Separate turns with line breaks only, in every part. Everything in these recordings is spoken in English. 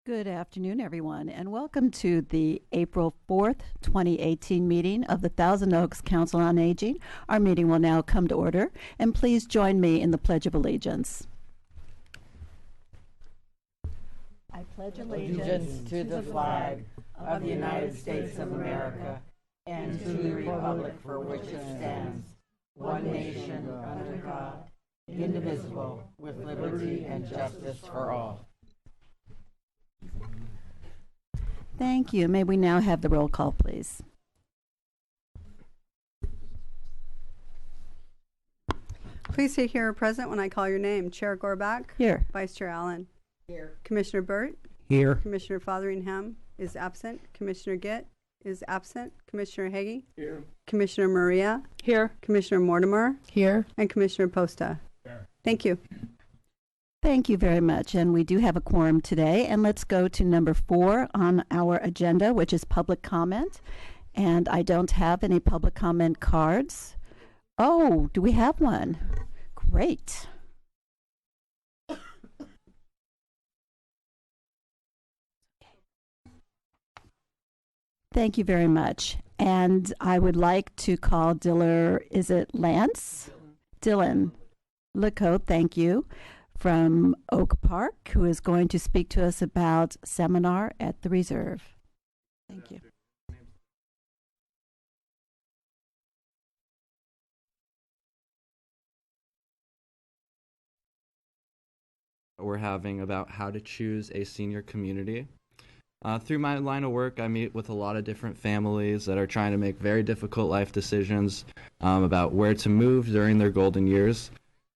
Good afternoon, everyone, and welcome to the April 4th, 2018 meeting of the Thousand Oaks Council on Aging. Our meeting will now come to order, and please join me in the Pledge of Allegiance. I pledge allegiance
to the flag of the United States of America and to the republic for which it stands, one nation under God, indivisible, with liberty and justice for all.
Thank you. May we now have the roll call, please?
Please say here or present when I call your name. Chair Gorbach.
Here.
Vice Chair Allen.
Here.
Commissioner Burt.
Here.
Commissioner Fotheringham is absent. Commissioner Gitt is absent. Commissioner Hagee.
Here.
Commissioner Maria.
Here.
Commissioner Mortimer.
Here.
And Commissioner Posta.
Here.
Thank you.
Thank you very much, and we do have a quorum today, and let's go to number 4 on our agenda, which is public comment, and I don't have any public comment cards. Oh, do we have one? Great. Thank you very much, and I would like to call is it Lance? Dylan Lecote, thank you, from Oak Park, who is going to speak to us about seminar at the Reserve. Thank you.
We're having about how to choose a senior community. Through my line of work, I meet with a lot of different families that are trying to make very difficult life decisions about where to move during their golden years.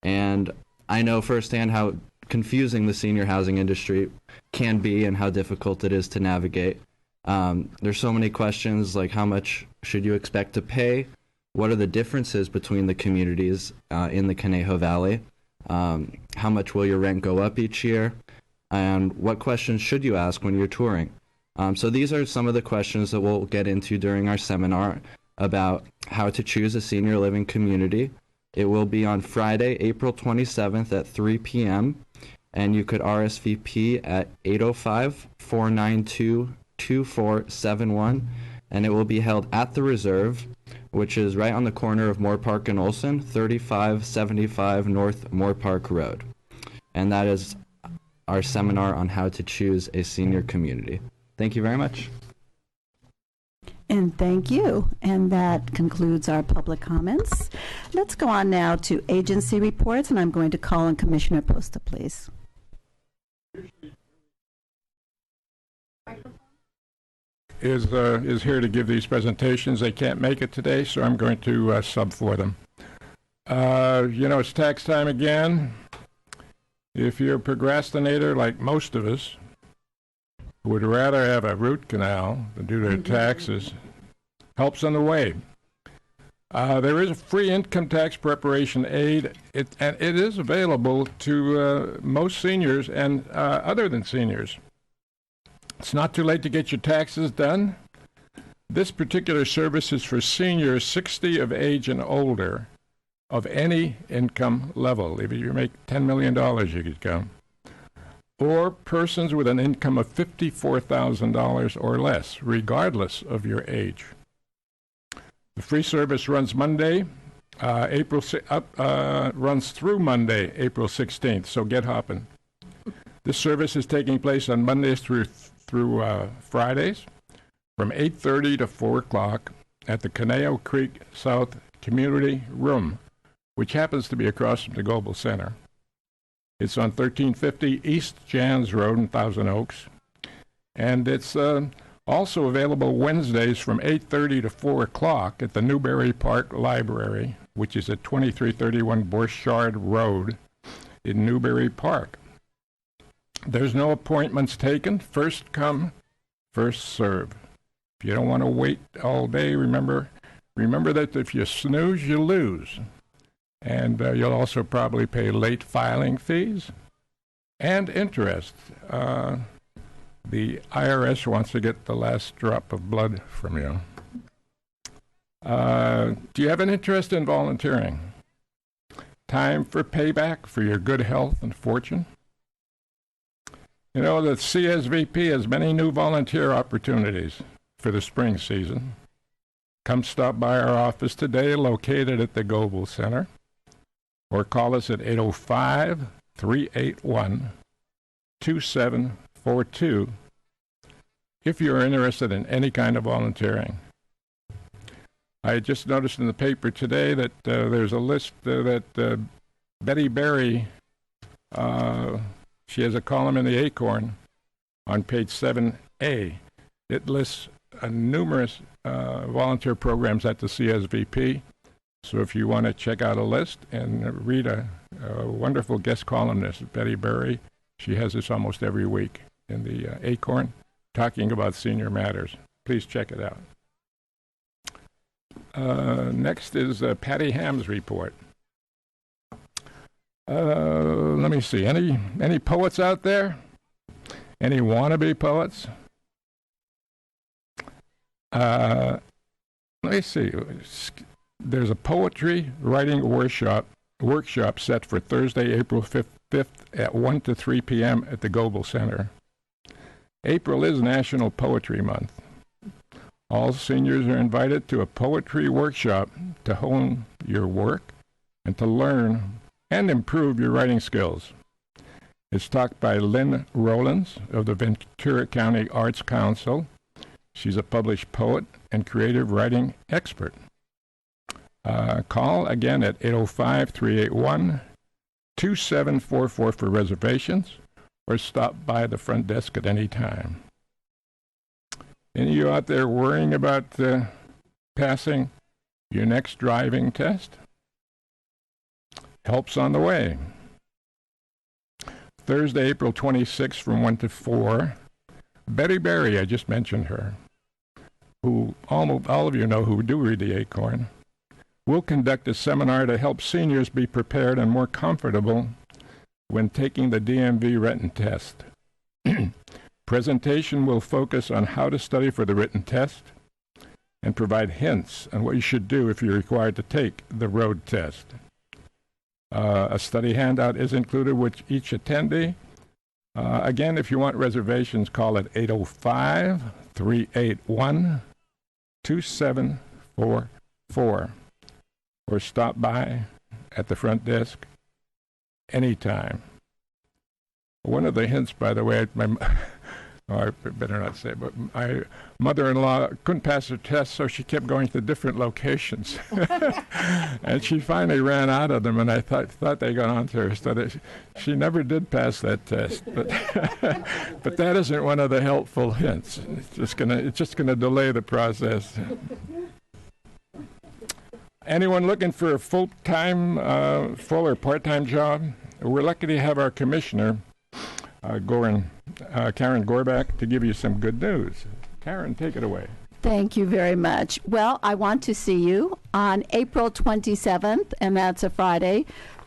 And I know firsthand how confusing the senior housing industry can be and how difficult it is to navigate. There's so many questions like how much should you expect to pay? What are the differences between the communities in the Conejo Valley? How much will your rent go up each year? And what questions should you ask when you're touring? So these are some of the questions that we'll get into during our seminar about how to choose a senior living community. It will be on Friday, April 27th at 3 p.m., and you could RSVP at 805-492-2471, and it will be held at the Reserve, which is right on the corner of Moore Park and Olson, 3575 North Moore Park Road. And that is our seminar on how to choose a senior community. Thank you very much.
And thank you. And that concludes our public comments. Let's go on now to agency reports, and I'm going to call on Commissioner Posta, please.
Is here to give these presentations. They can't make it today, so I'm going to sub for them. It's tax time again. If you're a procrastinator like most of us, who would rather have a root canal than do their taxes, help's on the way. There is a free income tax preparation aid, and it is available to most seniors and other than seniors. It's not too late to get your taxes done. This particular service is for seniors 60 of age and older of any income level. If you make $10 million, you could go. Or persons with an income of $54,000 or less, regardless of your age. The free service runs Monday, runs through Monday, April 16th, so get hopping. This service is taking place on Mondays through Fridays from 8:30 to 4 o'clock at the Conejo Creek South Community Room, which happens to be across from the Global Center. It's on 1350 East Jans Road in Thousand Oaks. And it's also available Wednesdays from 8:30 to 4 o'clock at the Newberry Park Library, which is at 2331 Borchard Road in Newberry Park. There's no appointments taken. First come, first serve. If you don't want to wait all day, remember that if you snooze, you lose. And you'll also probably pay late filing fees and interest. The IRS wants to get the last drop of blood from you. Do you have an interest in volunteering? Time for payback for your good health and fortune? You know, the CSVP has many new volunteer opportunities for the spring season. Come stop by our office today, located at the Goebel Center, or call us at 805-381-2742 if you're interested in any kind of volunteering. I just noticed in the paper today that there's a list that Betty Berry, she has a column in the Acorn on page 7A. It lists numerous volunteer programs at the CSVP. So if you want to check out a list and read a wonderful guest columnist, Betty Berry, she has this almost every week in the Acorn, talking about senior matters. Please check it out. Next is Patty Ham's report. Let me see. Any poets out there? Any wannabe poets? Let me see. There's a poetry writing workshop set for Thursday, April 5th at 1 to 3 p.m. at the Goebel Center. April is National Poetry Month. All seniors are invited to a poetry workshop to hone your work and to learn and improve your writing skills. It's taught by Lynn Rowlands of the Ventura County Arts Council. She's a published poet and creative writing expert. Call again at 805-381-2744 for reservations, or stop by the front desk at any time. Any of you out there worrying about passing your next driving test? Help's on the way. Thursday, April 26th from 1 to 4, Betty Berry, I just mentioned her, who all of you know who do read the Acorn, will conduct a seminar to help seniors be prepared and more comfortable when taking the DMV written test. Presentation will focus on how to study for the written test and provide hints on what you should do if you're required to take the road test. A study handout is included with each attendee. Again, if you want reservations, call at 805-381-2744 or stop by at the front desk anytime. One of the hints, by the way, I better not say, but my mother-in-law couldn't pass her test, so she kept going to different locations. And she finally ran out of them, and I thought they got on to her. So she never did pass that test. But, but that isn't one of the helpful hints. It's just gonna delay the process. Anyone looking for a full-time, full or part-time job? We're lucky to have our commissioner, Karen Gorbach, to give you some good news. Karen, take it away.
Thank you very much. Well, I want to see you on April 27th, and that's a Friday,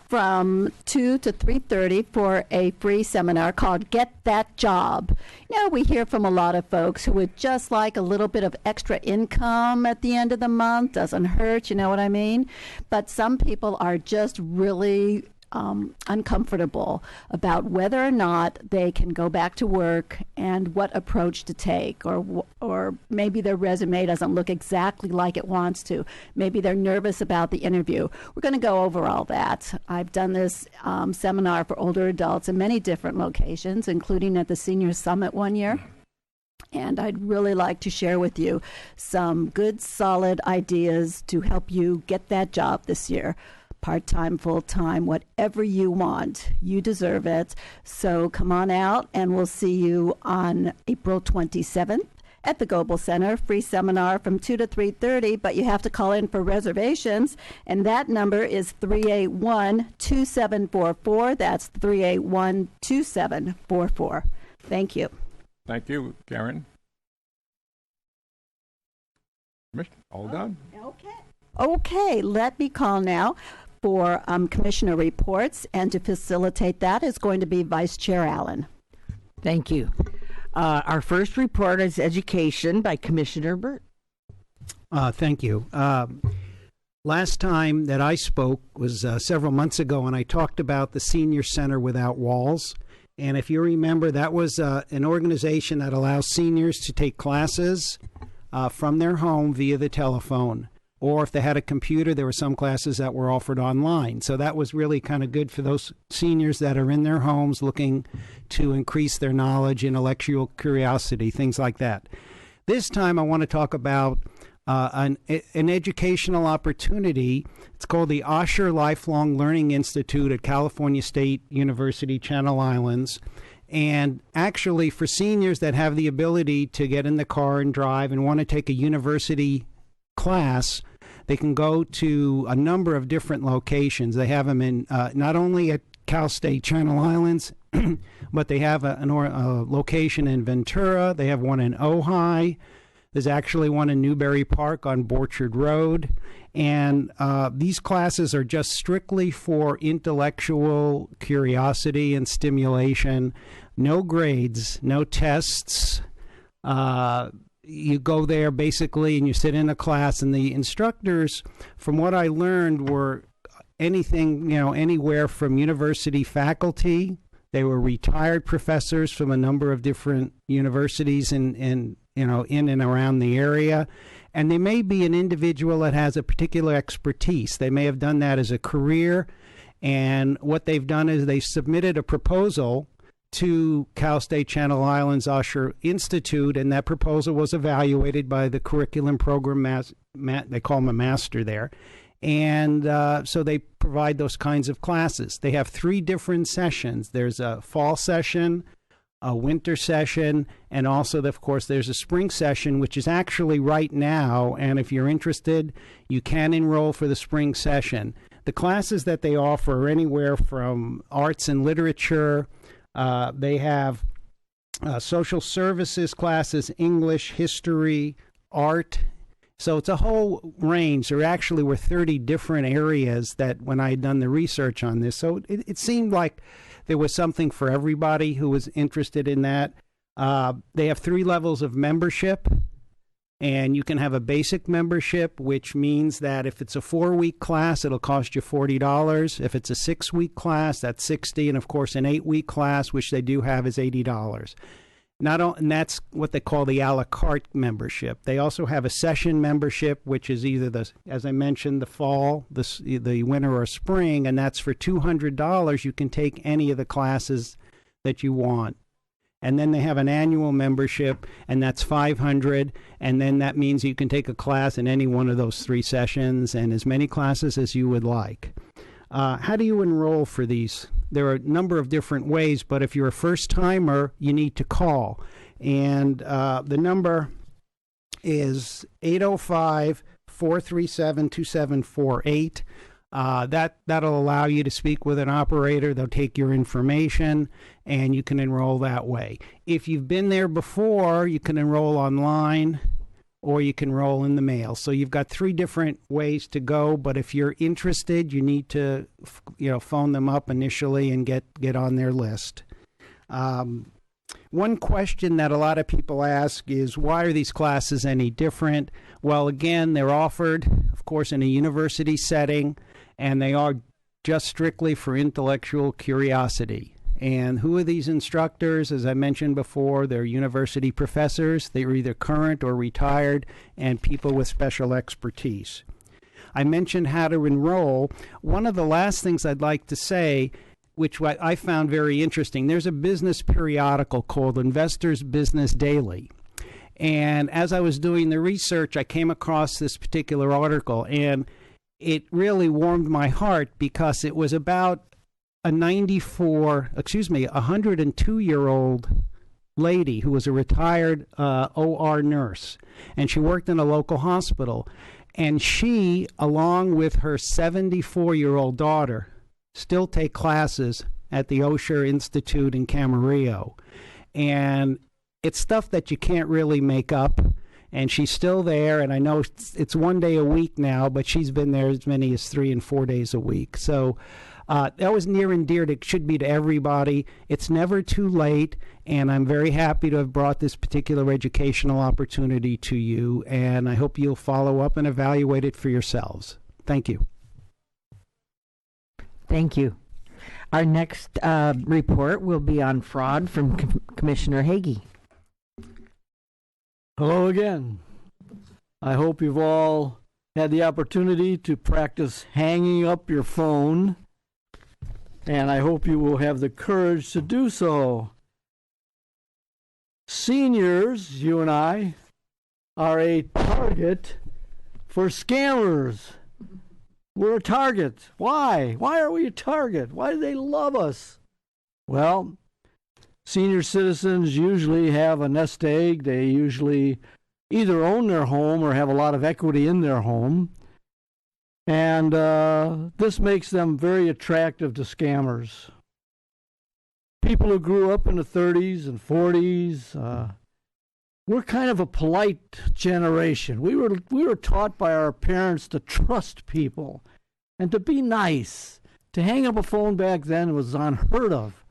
from 2 to 3:30 for a free seminar called Get That Job. You know, we hear from a lot of folks who would just like a little bit of extra income at the end of the month. Doesn't hurt, you know what I mean? But some people are just really uncomfortable about whether or not they can go back to work and what approach to take, or maybe their resume doesn't look exactly like it wants to. Maybe they're nervous about the interview. We're going to go over all that. I've done this seminar for older adults in many different locations, including at the Senior Summit one year. And I'd really like to share with you some good, solid ideas to help you get that job this year. Part-time, full-time, whatever you want. You deserve it. So come on out, and we'll see you on April 27th at the Goebel Center. Free seminar from 2 to 3:30, but you have to call in for reservations, and that number is 381-2744. That's 381-2744. Thank you.
Thank you, Karen. All done?
Okay, let me call now for Commissioner reports, and to facilitate that is going to be Vice Chair Allen.
Thank you. Our first report is Education by Commissioner Burt.
Thank you. Last time that I spoke was several months ago, and I talked about the Senior Center Without Walls And if you remember, that was an organization that allows seniors to take classes from their home via the telephone. Or if they had a computer, there were some classes that were offered online. So that was really kind of good for those seniors that are in their homes looking to increase their knowledge, intellectual curiosity, things like that. This time I want to talk about an educational opportunity. It's called the Osher Lifelong Learning Institute at California State University, Channel Islands. And actually, for seniors that have the ability to get in the car and drive and want to take a university class, they can go to a number of different locations. They have them in not only at Cal State Channel Islands, but they have a location in Ventura. They have one in Ojai. There's actually one in Newbury Park on Borchard Road. And these classes are just strictly for intellectual curiosity and stimulation. No grades, no tests. You go there basically and you sit in a class, and the instructors, from what I learned, were anything, anywhere from university faculty. They were retired professors from a number of different universities in and around the area. And they may be an individual that has a particular expertise. They may have done that as a career. And what they've done is they submitted a proposal to Cal State Channel Islands Osher Institute, and that proposal was evaluated by the curriculum program, they call them a master there. And so they provide those kinds of classes. They have 3 different sessions. There's a fall session, a winter session, and also, of course, there's a spring session, which is actually right now. And if you're interested, you can enroll for the spring session. The classes that they offer are anywhere from arts and literature. They have social services classes, English, history, art. So it's a whole range. There actually were 30 different areas that when I had done the research on this. So it seemed like there was something for everybody who was interested in that. They have 3 levels of membership. And you can have a basic membership, which means that if it's a 4-week class, it'll cost you $40. If it's a 6-week class, that's $60. And of course, an 8-week class, which they do have, is $80. And that's what they call the a la carte membership. They also have a session membership, which is either as I mentioned, the fall, the winter, or spring, and that's for $200. You can take any of the classes that you want. And then they have an annual membership, and that's $500. And then that means you can take a class in any one of those 3 sessions and as many classes as you would like. How do you enroll for these? There are a number of different ways, but if you're a first-timer, you need to call. And the number is 805-437-2748. That'll allow you to speak with an operator. They'll take your information, and you can enroll that way. If you've been there before, you can enroll online, or you can enroll in the mail. So you've got 3 different ways to go. But if you're interested, you need to, phone them up initially and get on their list. One question that a lot of people ask is, why are these classes any different? Well, again, they're offered, of course, in a university setting, and they are just strictly for intellectual curiosity. And who are these instructors? As I mentioned before, they're university professors. They're either current or retired, and people with special expertise. I mentioned how to enroll. One of the last things I'd like to say, which I found very interesting, there's a business periodical called Investor's Business Daily. And as I was doing the research, I came across this particular article, and it really warmed my heart because it was about a 102-year-old lady who was a retired OR nurse, and she worked in a local hospital. And she, along with her 74-year-old daughter, still take classes at the Osher Institute in Camarillo. And it's stuff that you can't really make up. And she's still there, and I know it's 1 day a week now, but she's been there as many as 3 and 4 days a week. So that was near and dear. It should be to everybody. It's never too late, and I'm very happy to have brought this particular educational opportunity to you, and I hope you'll follow up and evaluate it for yourselves. Thank you.
Thank you. Our next report will be on fraud from Commissioner Hagee.
Hello again. I hope you've all had the opportunity to practice hanging up your phone, and I hope you will have the courage to do so. Seniors, you and I, are a target for scammers. We're a target. Why? Why are we a target? Why do they love us? Well, senior citizens usually have a nest egg. They usually either own their home or have a lot of equity in their home. And this makes them very attractive to scammers. People who grew up in the 30s and 40s, we're kind of a polite generation. We were taught by our parents to trust people and to be nice. To hang up a phone back then was unheard of.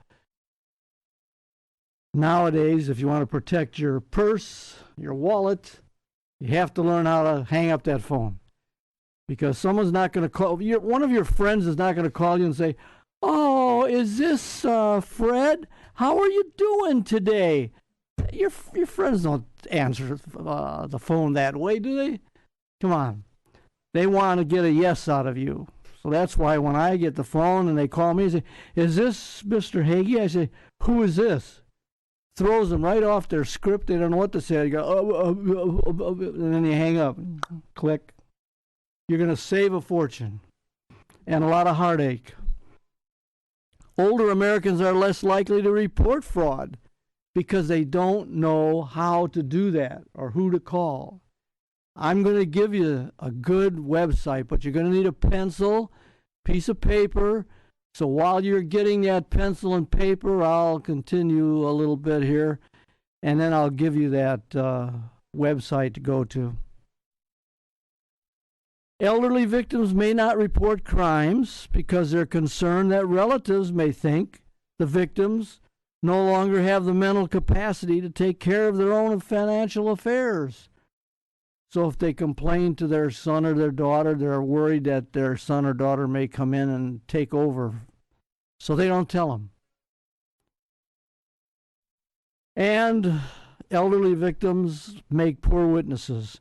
Nowadays, if you want to protect your purse, your wallet, you have to learn how to hang up that phone. Because someone's not going to call, one of your friends is not going to call you and say, "Oh, is this Fred? How are you doing today?" Your friends don't answer the phone that way, do they? Come on. They want to get a yes out of you. So that's why when I get the phone and they call me and say, "Is this Mr. Hagee?" I say, "Who is this?" Throws them right off their script. They don't know what to say. They go, and then you hang up. Click. You're going to save a fortune and a lot of heartache. Older Americans are less likely to report fraud because they don't know how to do that or who to call. I'm going to give you a good website, but you're going to need a pencil, piece of paper. So while you're getting that pencil and paper, I'll continue a little bit here, and then I'll give you that website to go to. Elderly victims may not report crimes because they're concerned that relatives may think the victims no longer have the mental capacity to take care of their own financial affairs. So if they complain to their son or their daughter, they're worried that their son or daughter may come in and take over. So they don't tell them. And elderly victims make poor witnesses.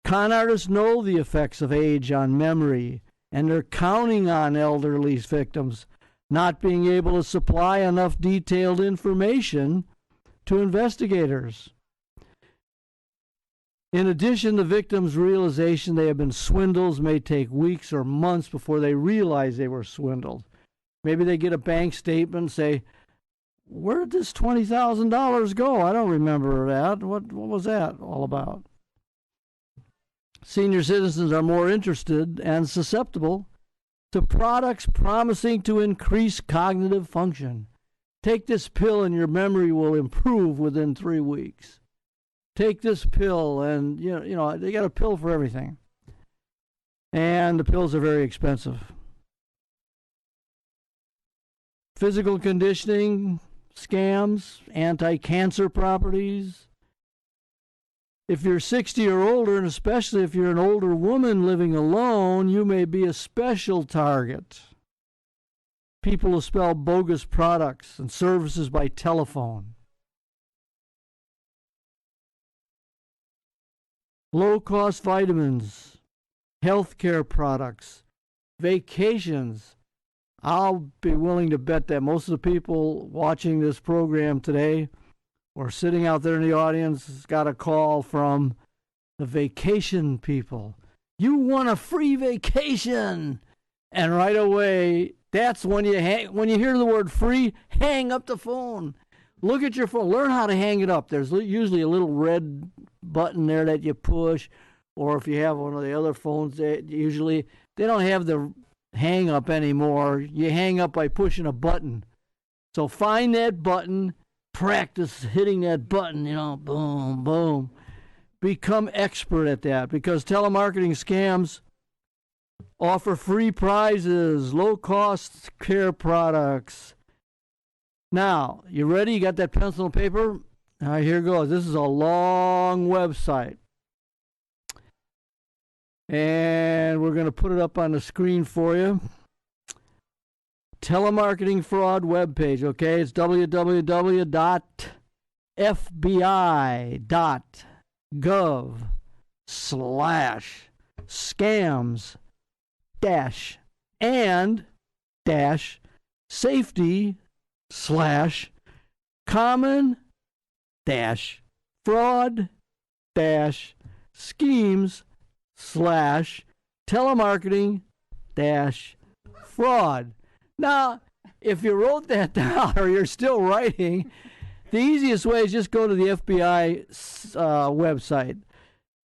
Con artists know the effects of age on memory, and they're counting on elderly victims not being able to supply enough detailed information to investigators. In addition, the victim's realization they have been swindled may take weeks or months before they realize they were swindled. Maybe they get a bank statement and say, "Where did this $20,000 go? I don't remember that. What was that all about?" Senior citizens are more interested and susceptible to products promising to increase cognitive function. Take this pill and your memory will improve within 3 weeks. Take this pill, and you know they got a pill for everything. And the pills are very expensive. Physical conditioning scams, anti-cancer properties. If you're 60 or older, and especially if you're an older woman living alone, you may be a special target. People who sell bogus products and services by telephone. Low-cost vitamins, healthcare products, vacations. I'll be willing to bet that most of the people watching this program today or sitting out there in the audience got a call from the vacation people. "You want a free vacation." And right away, that's when you hear the word free, hang up the phone. Look at your phone. Learn how to hang it up. There's usually a little red button there that you push, or if you have one of the other phones, they don't have the hang up anymore. You hang up by pushing a button. So find that button. Practice hitting that button, boom, boom. Become expert at that, because telemarketing scams offer free prizes, low-cost care products. Now, you ready? You got that pencil and paper? All right, here goes. This is a long website. And we're going to put it up on the screen for you. telemarketing fraud webpage, okay? It's www.fbi.gov/scams-fraud. Now, if you wrote that down or you're still writing, the easiest way is just go to the FBI website,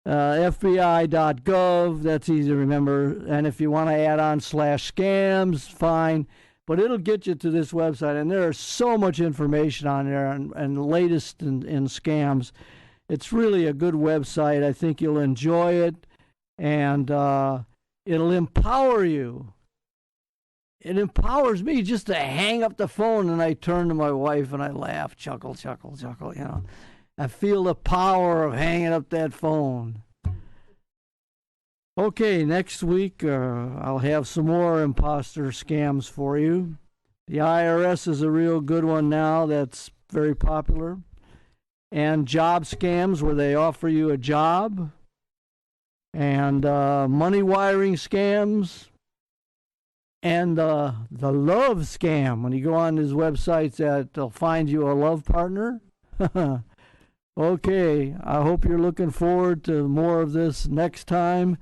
fbi.gov. That's easy to remember. And if you want to add on /scams, fine. But it'll get you to this website, and there's so much information on there and the latest in scams. It's really a good website. I think you'll enjoy it, and it'll empower you. It empowers me just to hang up the phone, and I turn to my wife and I laugh, chuckle, chuckle, chuckle, you know. I feel the power of hanging up that phone. Okay, next week I'll have some more imposter scams for you. The IRS is a real good one now that's very popular. And job scams where they offer you a job. And money wiring scams. And the love scam, when you go on his websites, they'll find you a love partner. Okay, I hope you're looking forward to more of this next time,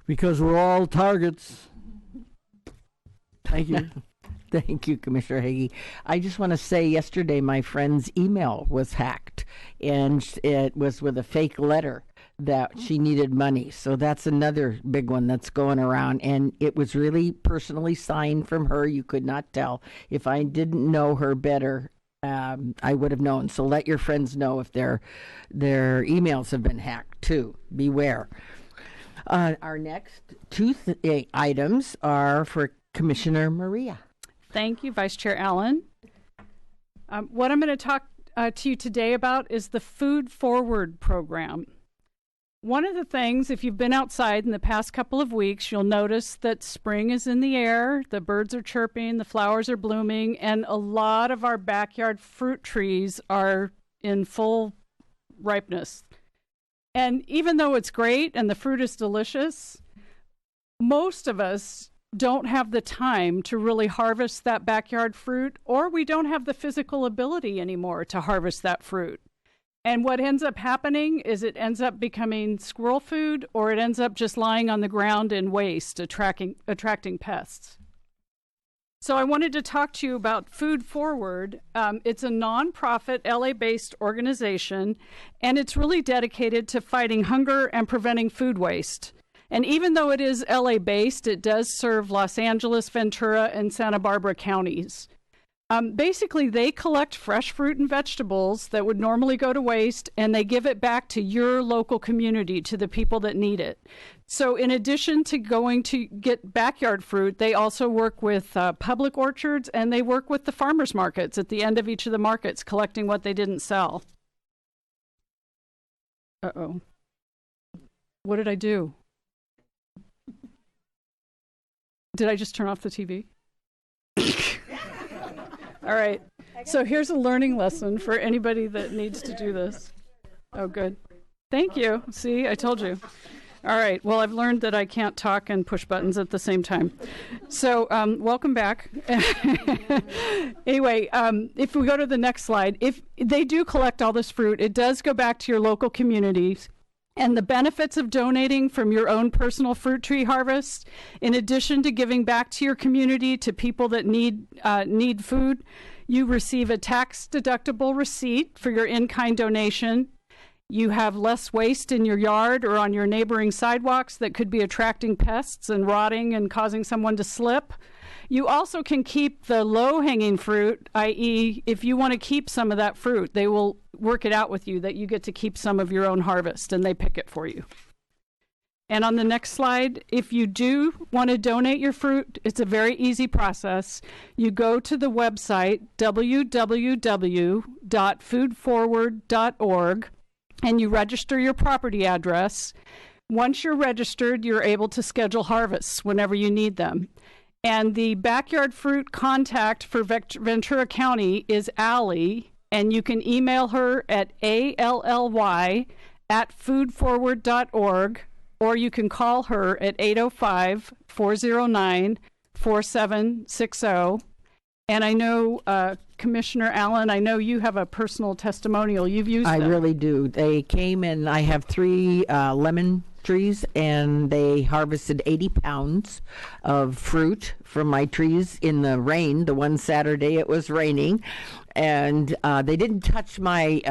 because we're all targets. Thank you.
Thank you, Commissioner Hagee. I just want to say yesterday my friend's email was hacked, and it was with a fake letter that she needed money. So that's another big one that's going around, and it was really personally signed from her. You could not tell. If I didn't know her better, I would have known. So let your friends know if their emails have been hacked too. Beware. Our next two items are for Commissioner Maria.
Thank you, Vice Chair Allen. What I'm going to talk to you today about is the Food Forward program. One of the things, if you've been outside in the past couple of weeks, you'll notice that spring is in the air, the birds are chirping, the flowers are blooming, and a lot of our backyard fruit trees are in full ripeness. And even though it's great and the fruit is delicious, most of us don't have the time to really harvest that backyard fruit, or we don't have the physical ability anymore to harvest that fruit. And what ends up happening is it ends up becoming squirrel food, or it ends up just lying on the ground in waste, attracting pests. So I wanted to talk to you about Food Forward. It's a nonprofit LA-based organization, and it's really dedicated to fighting hunger and preventing food waste. And even though it is LA-based, it does serve Los Angeles, Ventura, and Santa Barbara counties. Basically, they collect fresh fruit and vegetables that would normally go to waste, and they give it back to your local community, to the people that need it. So in addition to going to get backyard fruit, they also work with public orchards, and they work with the farmers markets at the end of each of the markets, collecting what they didn't sell. Uh-oh. What did I do? Did I just turn off the TV? All right. So here's a learning lesson for anybody that needs to do this. Oh, good. Thank you. See, I told you. All right. Well, I've learned that I can't talk and push buttons at the same time. So welcome back. Anyway, if we go to the next slide, if they do collect all this fruit, it does go back to your local communities. And the benefits of donating from your own personal fruit tree harvest, in addition to giving back to your community, to people that need food, you receive a tax-deductible receipt for your in-kind donation. You have less waste in your yard or on your neighboring sidewalks that could be attracting pests and rotting and causing someone to slip. You also can keep the low-hanging fruit, i.e., if you want to keep some of that fruit, they will work it out with you that you get to keep some of your own harvest, and they pick it for you. And on the next slide, if you do want to donate your fruit, it's a very easy process. You go to the website, www.foodforward.org, and you register your property address. Once you're registered, you're able to schedule harvests whenever you need them. And the backyard fruit contact for Ventura County is Allie, and you can email her at ALLY@foodforward.org, or you can call her at 805-409-4760. And I know, Commissioner Allen, I know you have a personal testimonial. You've used
I
them.
really do. They came and I have 3 lemon trees, and they harvested 80 pounds of fruit from my trees in the rain. The one Saturday it was raining, and they didn't touch my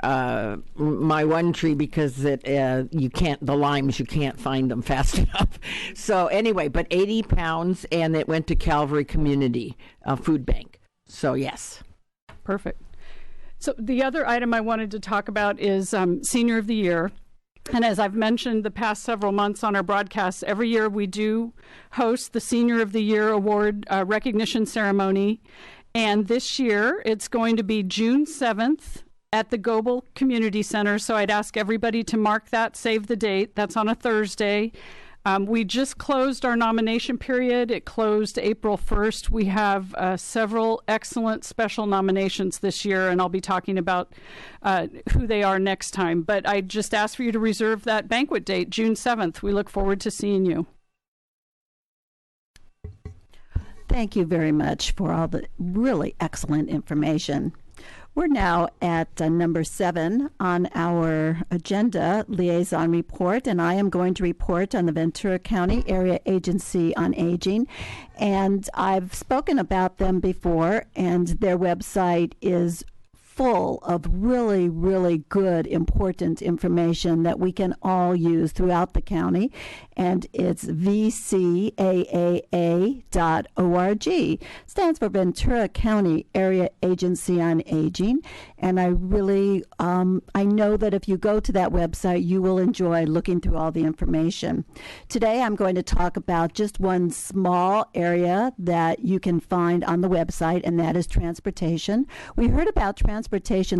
my one tree because you can't, the limes, you can't find them fast enough. So anyway, but 80 pounds, and it went to Calvary Community Food Bank. So yes.
Perfect. So the other item I wanted to talk about is Senior of the Year. And as I've mentioned the past several months on our broadcasts, every year we do host the Senior of the Year Award recognition ceremony. And this year it's going to be June 7th at the Goebel Community Center. So I'd ask everybody to mark that, save the date. That's on a Thursday. We just closed our nomination period. It closed April 1st. We have several excellent special nominations this year, and I'll be talking about who they are next time. But I just ask for you to reserve that banquet date, June 7th. We look forward to seeing you.
Thank you very much for all the really excellent information. We're now at number 7 on our agenda, Liaison Report, and I am going to report on the Ventura County Area Agency on Aging. And I've spoken about them before, and their website is full of really, really good, important information that we can all use throughout the county. And it's vcaaa.org. Stands for Ventura County Area Agency on Aging. And I really, I know that if you go to that website, you will enjoy looking through all the information. Today, I'm going to talk about just one small area that you can find on the website, and that is transportation. We heard about transportation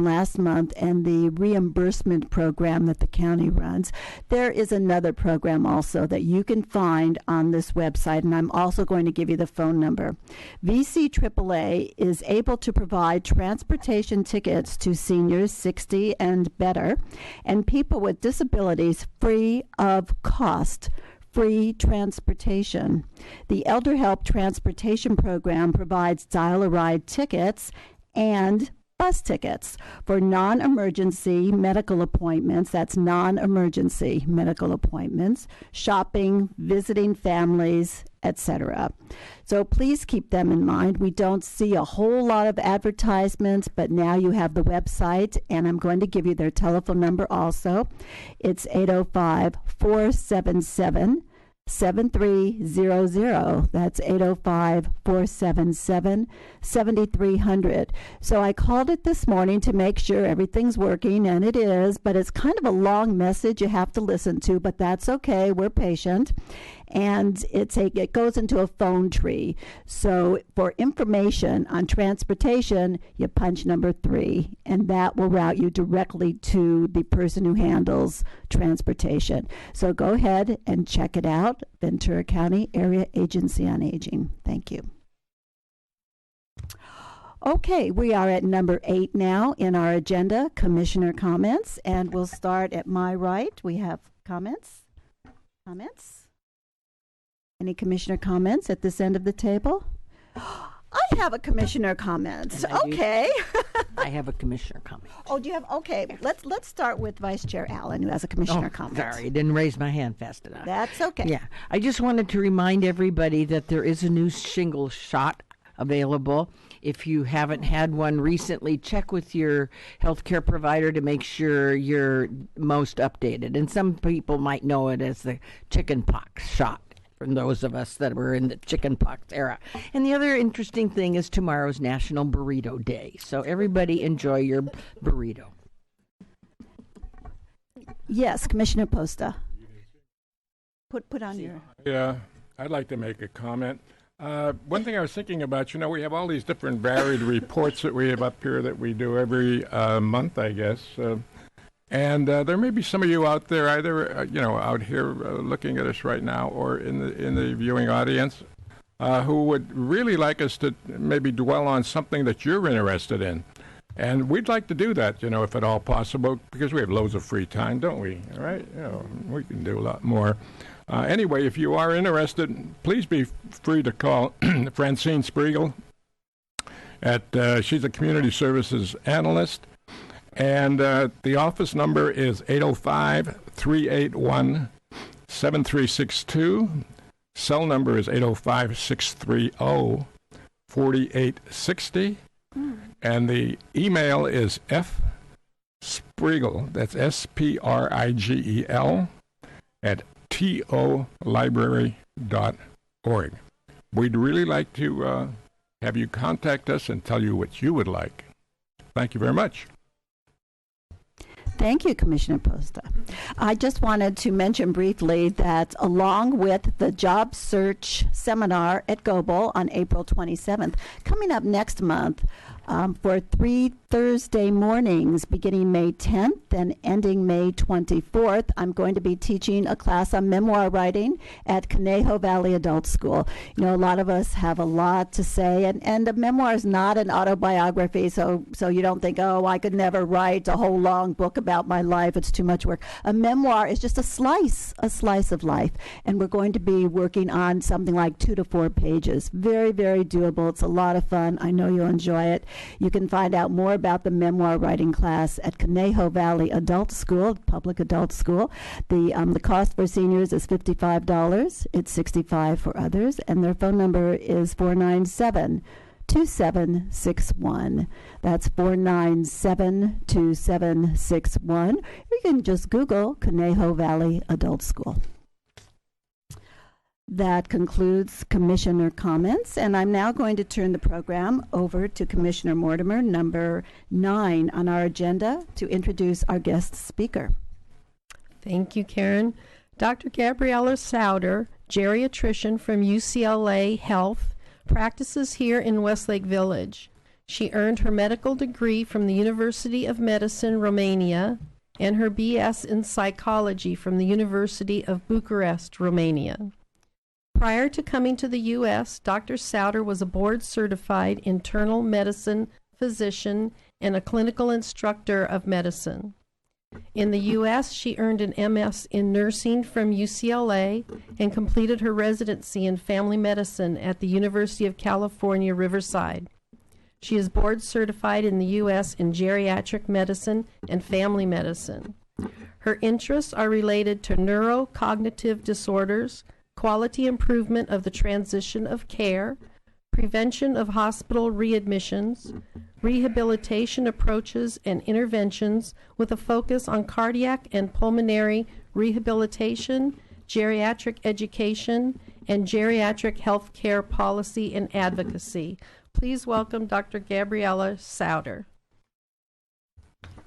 last month and the reimbursement program that the county runs. There is another program also that you can find on this website, and I'm also going to give you the phone number. VCAAA is able to provide transportation tickets to seniors 60 and better and people with disabilities free of cost. Free transportation. The Elder Help Transportation Program provides dial-a-ride tickets and bus tickets for non-emergency medical appointments. That's non-emergency medical appointments, shopping, visiting families, etc. So please keep them in mind. We don't see a whole lot of advertisements, but now you have the website, and I'm going to give you their telephone number also. It's 805-477-7300. That's 805-477-7300. So I called it this morning to make sure everything's working, and it is, but it's kind of a long message you have to listen to, but that's okay. We're patient. And it goes into a phone tree. So for information on transportation, you punch number 3, and that will route you directly to the person who handles transportation. So go ahead and check it out, Ventura County Area Agency on Aging. Thank you. Okay, we are at number 8 now in our agenda, Commissioner Comments, and we'll start at my right. We have comments? Any commissioner comments at this end of the table? I have a commissioner comment. Okay.
I have a commissioner comment.
Oh, do you have? Okay. Let's start with Vice Chair Allen, who has a commissioner comment.
Sorry, I didn't raise my hand fast enough.
That's okay.
Yeah. I just wanted to remind everybody that there is a new shingle shot available. If you haven't had one recently, check with your healthcare provider to make sure you're most updated. And some people might know it as the chicken pox shot, from those of us that were in the chicken pox era. And the other interesting thing is tomorrow's National Burrito Day. So everybody enjoy your burrito.
Yes, Commissioner Posta. Put on your...
Yeah, I'd like to make a comment. One thing I was thinking about, we have all these different varied reports that we have up here that we do every month, I guess. And there may be some of you out there, either out here looking at us right now, or in the viewing audience, who would really like us to maybe dwell on something that you're interested in. And we'd like to do that, if at all possible, because we have loads of free time, don't we? All right? We can do a lot more. Anyway, if you are interested, please be free to call Francine Spriegel. She's a community services analyst. And the office number is 805-381-7362. Cell number is 805-630-4860. And the email is fspriegel, that's SPRIGEL, at tolibrary.org. We'd really like to have you contact us and tell you what you would like. Thank you very much.
Thank you, Commissioner Posta. I just wanted to mention briefly that along with the job search seminar at Goebel on April 27th, coming up next month for 3 Thursday mornings beginning May 10th and ending May 24th, I'm going to be teaching a class on memoir writing at Conejo Valley Adult School. A lot of us have a lot to say, and a memoir is not an autobiography, so you don't think, oh, I could never write a whole long book about my life. It's too much work. A memoir is just a slice of life, and we're going to be working on something like 2 to 4 pages. Very, very doable. It's a lot of fun. I know you'll enjoy it. You can find out more about the memoir writing class at Conejo Valley Adult School, public adult school. The cost for seniors is $55. It's $65 for others, and their phone number is 497-2761. That's 497-2761. You can just Google Conejo Valley Adult School. That concludes Commissioner comments, and I'm now going to turn the program over to Commissioner Mortimer, number 9 on our agenda, to introduce our guest speaker.
Thank you, Karen. Dr. Gabriella Souter, geriatrician from UCLA Health, practices here in Westlake Village. She earned her medical degree from the University of Medicine, Romania, and her BS in psychology from the University of Bucharest, Romania. Prior to coming to the U.S., Dr. Souter was a board-certified internal medicine physician and a clinical instructor of medicine. In the U.S., she earned an MS in nursing from UCLA and completed her residency in family medicine at the University of California, Riverside. She is board-certified in the U.S. in geriatric medicine and family medicine. Her interests are related to neurocognitive disorders, quality improvement of the transition of care, prevention of hospital readmissions, rehabilitation approaches and interventions with a focus on cardiac and pulmonary rehabilitation, geriatric education, and geriatric health care policy and advocacy. Please welcome Dr. Gabriella Souter.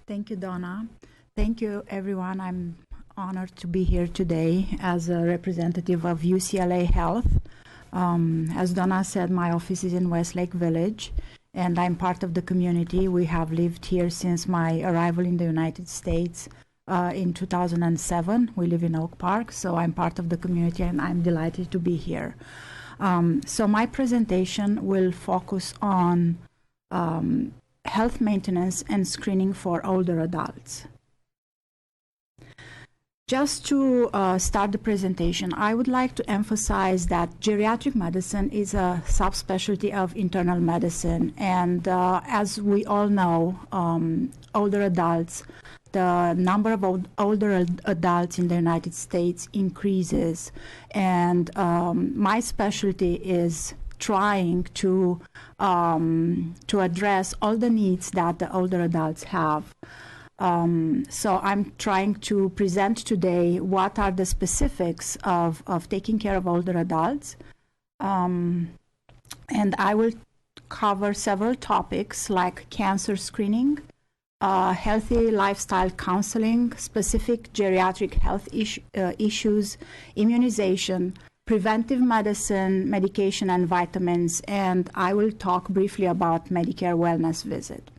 Thank you, Donna. Thank you, everyone. I'm honored to be here today as a representative of UCLA Health. As Donna said, my office is in Westlake Village, and I'm part of the community. We have lived here since my arrival in the United States in 2007. We live in Oak Park, so I'm part of the community, and I'm delighted to be here. So my presentation will focus on health maintenance and screening for older adults. Just to start the presentation, I would like to emphasize that geriatric medicine is a subspecialty of internal medicine. And as we all know, older adults, the number of older adults in the United States increases. And my specialty is trying to address all the needs that the older adults have. So I'm trying to present today what are the specifics of taking care of older adults. And I will cover several topics like cancer screening, healthy lifestyle counseling, specific geriatric health issues, immunization, preventive medicine, medication, and vitamins. And I will talk briefly about Medicare wellness visit.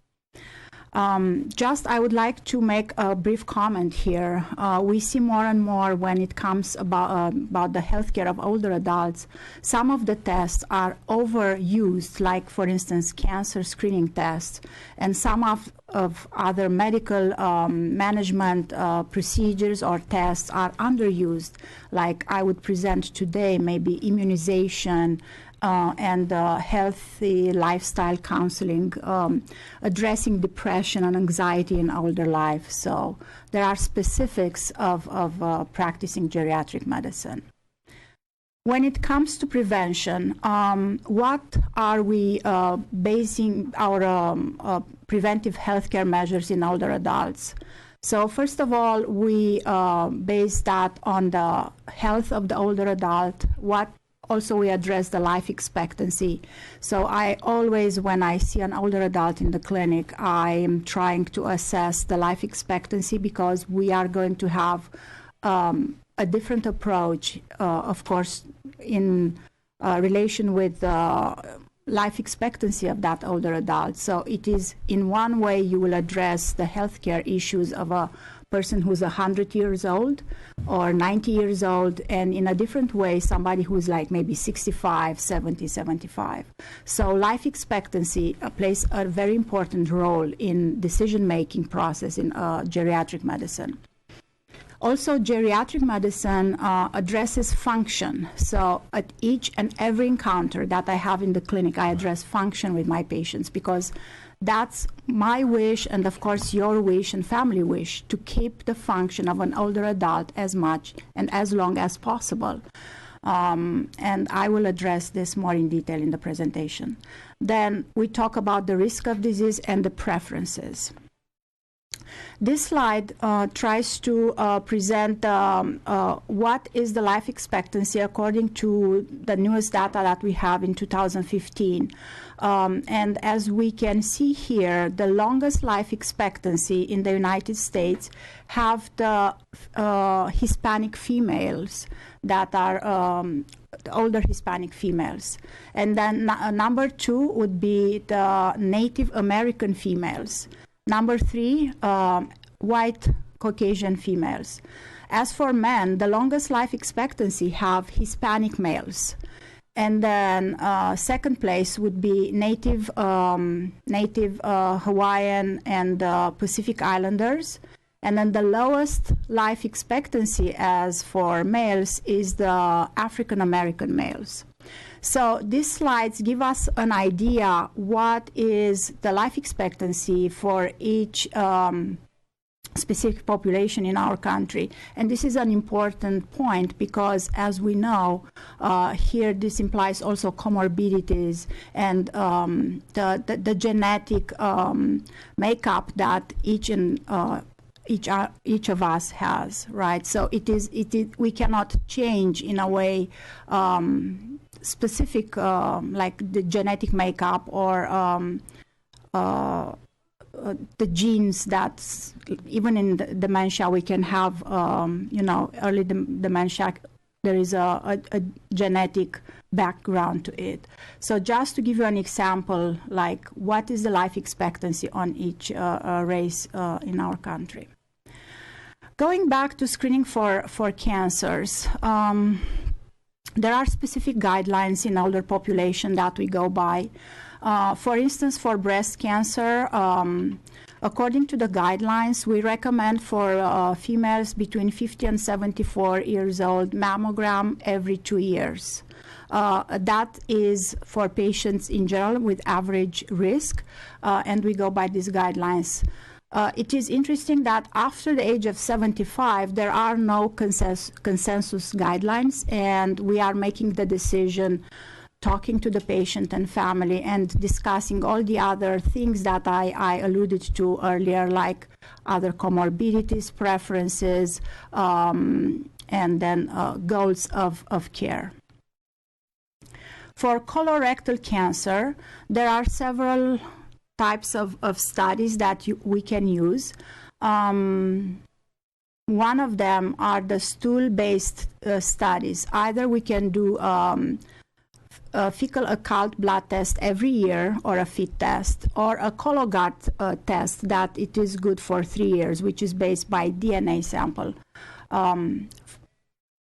Just I would like to make a brief comment here. We see more and more when it comes about the healthcare of older adults, some of the tests are overused, like for instance cancer screening tests, and some of other medical management procedures or tests are underused, like I would present today, maybe immunization, and healthy lifestyle counseling, addressing depression and anxiety in older life. So there are specifics of practicing geriatric medicine. When it comes to prevention, what are we basing our preventive healthcare measures in older adults? So first of all, we base that on the health of the older adult. Also, we address the life expectancy. So I always, when I see an older adult in the clinic, I am trying to assess the life expectancy, because we are going to have a different approach, of course, in relation with the life expectancy of that older adult. So it is, in one way, you will address the healthcare issues of a person who's 100 years old or 90 years old, and in a different way, somebody who's like maybe 65, 70, 75. So life expectancy plays a very important role in decision-making process in geriatric medicine. Also, geriatric medicine addresses function. So at each and every encounter that I have in the clinic, I address function with my patients, because that's my wish, and of course your wish and family wish, to keep the function of an older adult as much and as long as possible. And I will address this more in detail in the presentation. Then we talk about the risk of disease and the preferences. This slide tries to present what is the life expectancy according to the newest data that we have in 2015. And as we can see here, the longest life expectancy in the United States have the Hispanic females that are the older Hispanic females. And then number 2 would be the Native American females. Number 3, white Caucasian females. As for men, the longest life expectancy have Hispanic males. And then second place would be Native Hawaiian and Pacific Islanders. And then the lowest life expectancy as for males is the African American males. So these slides give us an idea what is the life expectancy for each specific population in our country. And this is an important point, because as we know, here this implies also comorbidities and the genetic makeup that each of us has, right? So we cannot change in a way specific like the genetic makeup or the genes that even in the dementia we can have, early dementia, there is a genetic background to it. So just to give you an example, like what is the life expectancy on each race in our country. Going back to screening for cancers, there are specific guidelines in older population that we go by. For instance, for breast cancer, according to the guidelines, we recommend for females between 50 and 74 years old mammogram every 2 years. That is for patients in general with average risk, and we go by these guidelines. It is interesting that after the age of 75, there are no consensus guidelines, and we are making the decision, talking to the patient and family, and discussing all the other things that I alluded to earlier, like other comorbidities, preferences, and then goals of care. For colorectal cancer, there are several types of studies that we can use. One of them are the stool-based studies. Either we can do fecal occult blood test every year, or a FIT test, or a Cologuard test that it is good for 3 years, which is based by DNA sample.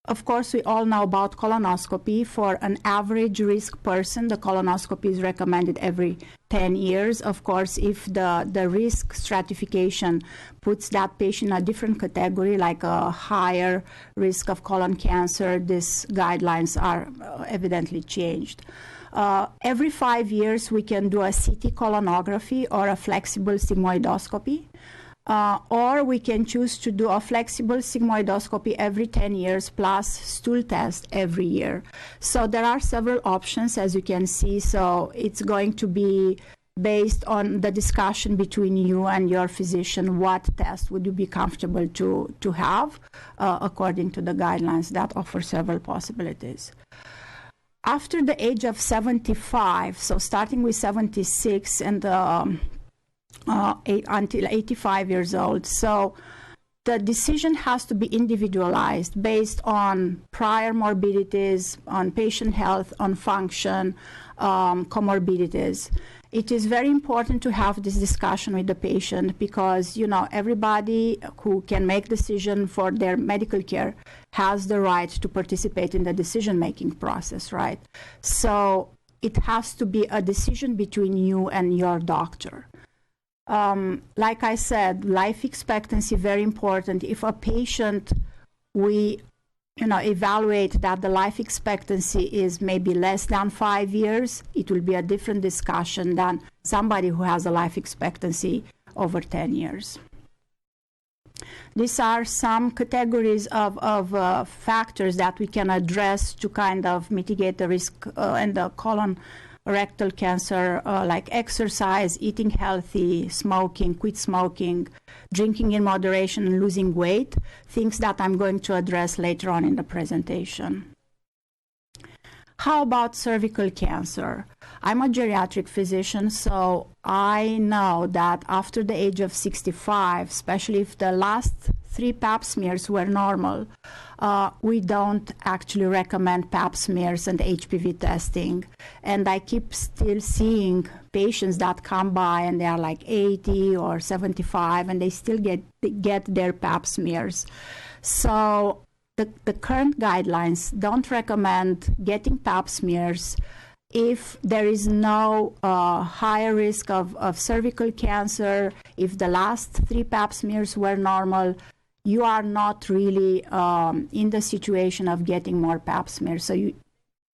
Of course, we all know about colonoscopy. For an average risk person, the colonoscopy is recommended every 10 years. Of course, if the risk stratification puts that patient in a different category, like a higher risk of colon cancer, these guidelines are evidently changed. Every 5 years, we can do a CT colonography or a flexible sigmoidoscopy. Or we can choose to do a flexible sigmoidoscopy every 10 years plus stool test every year. So there are several options, as you can see. So it's going to be based on the discussion between you and your physician. What test would you be comfortable to have according to the guidelines that offer several possibilities. After the age of 75, so starting with 76 and until 85 years old. So the decision has to be individualized based on prior morbidities, on patient health, on function, comorbidities. It is very important to have this discussion with the patient because, you know, everybody who can make decision for their medical care has the right to participate in the decision-making process, right? So it has to be a decision between you and your doctor. Like I said, life expectancy, very important. If a patient, we evaluate that the life expectancy is maybe less than 5 years, it will be a different discussion than somebody who has a life expectancy over 10 years. These are some categories of factors that we can address to kind of mitigate the risk and the rectal cancer, like exercise, eating healthy, smoking, quit smoking, drinking in moderation, and losing weight, things that I'm going to address later on in the presentation. How about cervical cancer? I'm a geriatric physician, so I know that after the age of 65, especially if the last 3 Pap smears were normal, we don't actually recommend Pap smears and HPV testing. And I keep still seeing patients that come by and they are like 80 or 75 and they still get their Pap smears. So the current guidelines don't recommend getting Pap smears if there is no higher risk of cervical cancer, if the last 3 Pap smears were normal. You are not really in the situation of getting more Pap smears. So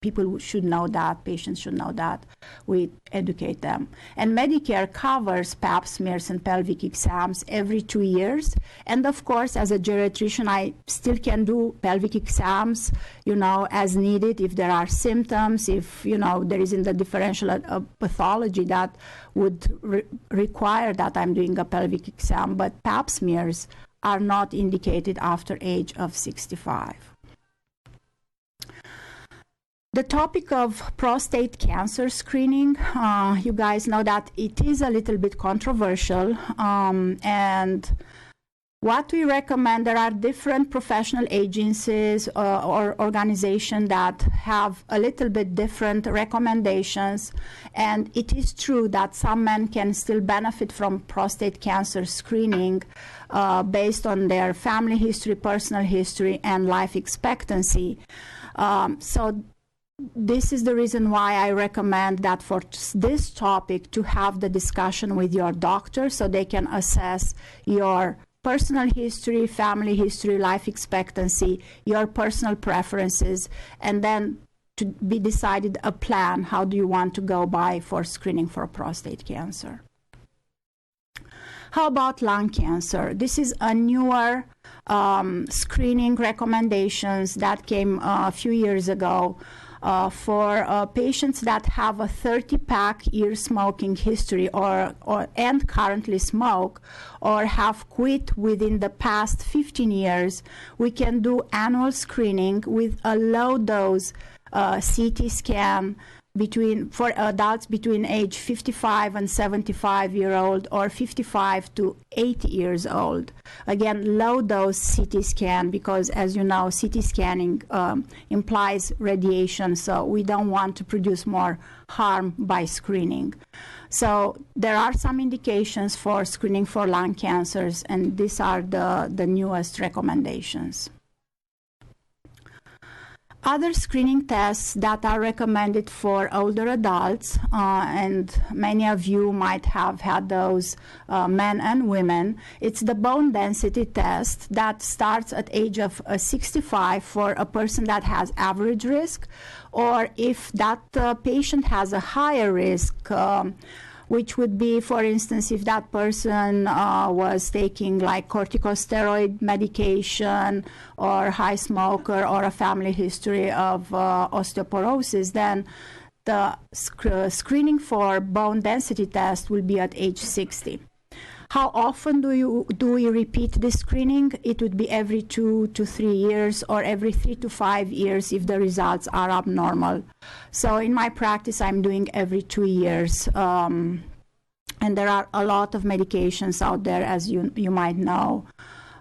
people should know that, patients should know that. We educate them. And Medicare covers Pap smears and pelvic exams every 2 years. And of course, as a geriatrician, I still can do pelvic exams, as needed if there are symptoms, if, there is in the differential pathology that would require that I'm doing a pelvic exam. But Pap smears are not indicated after age of 65. The topic of prostate cancer screening, you guys know that it is a little bit controversial, and what we recommend, there are different professional agencies or organizations that have a little bit different recommendations, and it is true that some men can still benefit from prostate cancer screening based on their family history, personal history, and life expectancy. So this is the reason why I recommend that for this topic to have the discussion with your doctor so they can assess your personal history, family history, life expectancy, your personal preferences, and then to be decided a plan. How do you want to go by for screening for prostate cancer? How about lung cancer? This is a newer screening recommendations that came a few years ago for patients that have a 30-pack year smoking history and currently smoke or have quit within the past 15 years. We can do annual screening with a low dose CT scan for adults between age 55 and 75-year-old or 55 to 80 years old. Again, low dose CT scan, because as you know, CT scanning implies radiation, so we don't want to produce more harm by screening. So there are some indications for screening for lung cancers, and these are the newest recommendations. Other screening tests that are recommended for older adults, and many of you might have had those, men and women, it's the bone density test that starts at age of 65 for a person that has average risk, or if that patient has a higher risk, which would be, for instance, if that person was taking like corticosteroid medication or high smoker or a family history of osteoporosis, then the screening for bone density test will be at age 60. How often do we repeat this screening? It would be every 2 to 3 years or every 3 to 5 years if the results are abnormal. So in my practice, I'm doing every 2 years. And there are a lot of medications out there, as you might know.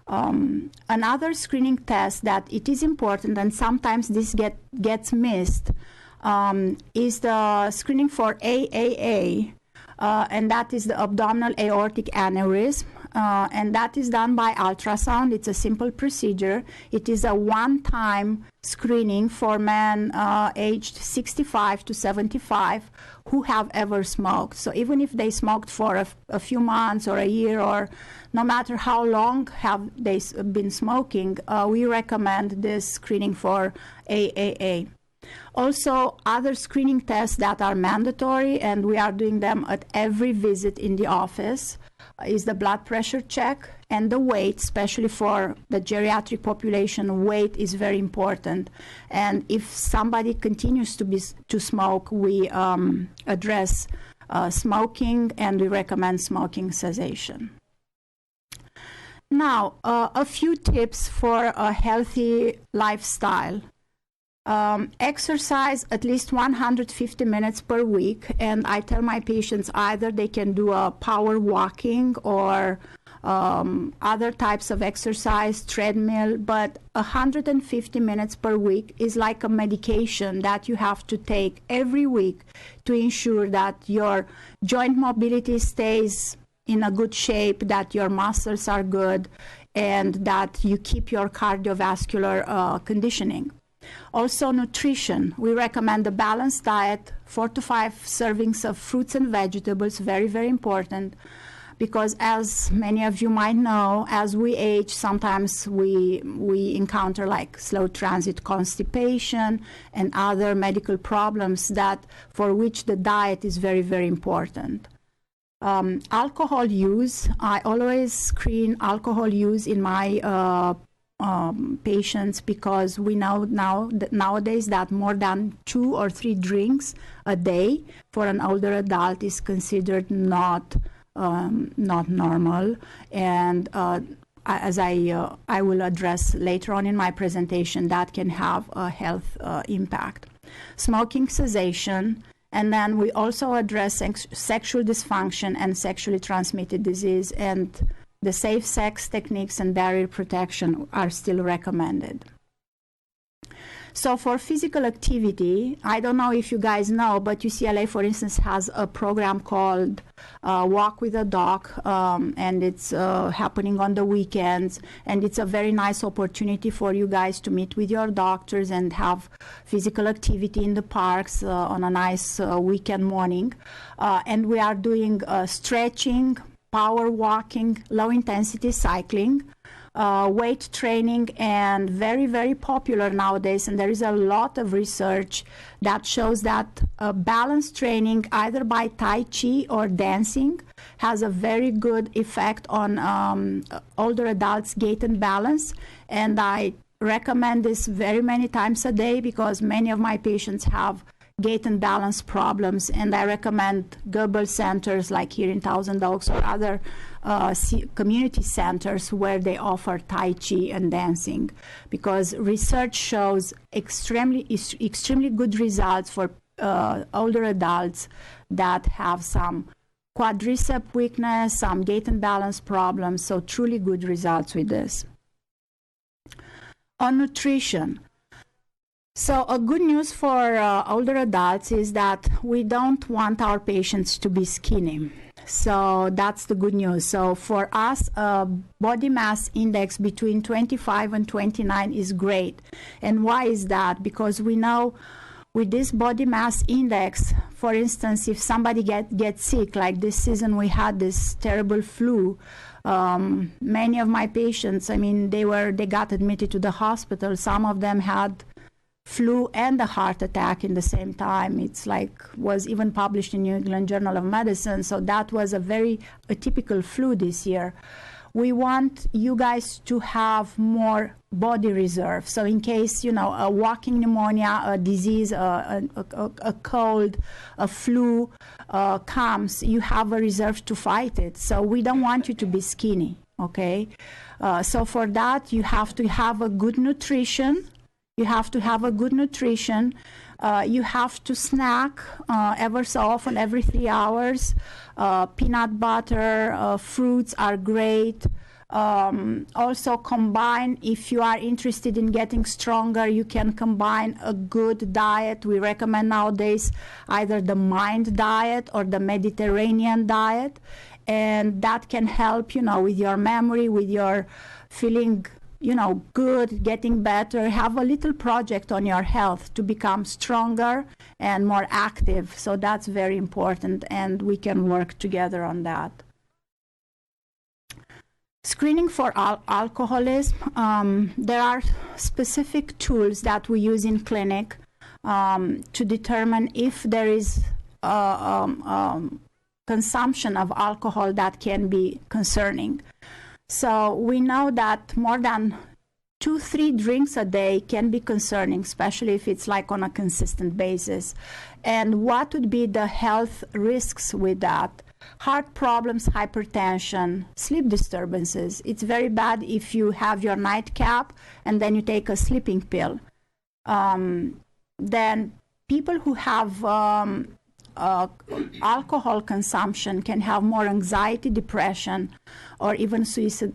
Another screening test that it is important, and sometimes this gets missed, is the screening for AAA. And that is the abdominal aortic aneurysm, and that is done by ultrasound. It's a simple procedure. It is a one-time screening for men aged 65 to 75 who have ever smoked. So even if they smoked for a few months or a year, or no matter how long have they been smoking, we recommend this screening for AAA. Also, other screening tests that are mandatory, and we are doing them at every visit in the office, is the blood pressure check and the weight, especially for the geriatric population. Weight is very important. And if somebody continues to smoke, we address smoking, and we recommend smoking cessation. Now, a few tips for a healthy lifestyle. Exercise at least 150 minutes per week, and I tell my patients either they can do a power walking or other types of exercise, treadmill, but 150 minutes per week is like a medication that you have to take every week to ensure that your joint mobility stays in a good shape, that your muscles are good, and that you keep your cardiovascular conditioning. Also, nutrition. We recommend a balanced diet, 4 to 5 servings of fruits and vegetables, very, very important, because as many of you might know, as we age, sometimes we encounter like slow transit constipation and other medical problems that for which the diet is very, very important. Alcohol use. I always screen alcohol use in my patients, because we know nowadays that more than 2 or 3 drinks a day for an older adult is considered not normal, and as I will address later on in my presentation, that can have a health impact. Smoking cessation, and then we also address sexual dysfunction and sexually transmitted disease, and the safe sex techniques and barrier protection are still recommended. So for physical activity, I don't know if you guys know, but UCLA, for instance, has a program called Walk with a Doc, and it's happening on the weekends, and it's a very nice opportunity for you guys to meet with your doctors and have physical activity in the parks on a nice weekend morning. And we are doing stretching, power walking, low-intensity cycling, weight training, and very, very popular nowadays, and there is a lot of research that shows that balance training, either by Tai Chi or dancing, has a very good effect on older adults' gait and balance, and I recommend this very many times a day because many of my patients have gait and balance problems, and I recommend Goebel centers like here in Thousand Oaks or other community centers where they offer Tai Chi and dancing, because research shows extremely good results for older adults that have some quadricep weakness, some gait and balance problems, so truly good results with this. On nutrition. So a good news for older adults is that we don't want our patients to be skinny. So that's the good news. So for us, body mass index between 25 and 29 is great. And why is that? Because we know with this body mass index, for instance, if somebody gets sick, like this season we had this terrible flu, many of my patients, I mean, they got admitted to the hospital. Some of them had flu and a heart attack in the same time. It's was even published in New England Journal of Medicine. So that was a very atypical flu this year. We want you guys to have more body reserve. So in case, a walking pneumonia, a disease, a cold, a flu comes, you have a reserve to fight it. So we don't want you to be skinny, okay? So for that, you have to have a good nutrition. You have to have a good nutrition. You have to snack ever so often, every 3 hours. Peanut butter, fruits are great. Also combine, if you are interested in getting stronger, you can combine a good diet. We recommend nowadays either the MIND diet or the Mediterranean diet. And that can help, with your memory, with your feeling good, getting better. Have a little project on your health to become stronger and more active. So that's very important, and we can work together on that. Screening for alcoholism. There are specific tools that we use in clinic to determine if there is consumption of alcohol that can be concerning. So we know that more than 2-3 drinks a day can be concerning, especially if it's on a consistent basis. And what would be the health risks with that? Heart problems, hypertension, sleep disturbances. It's very bad if you have your nightcap and then you take a sleeping pill. Then people who have alcohol consumption can have more anxiety, depression, or even can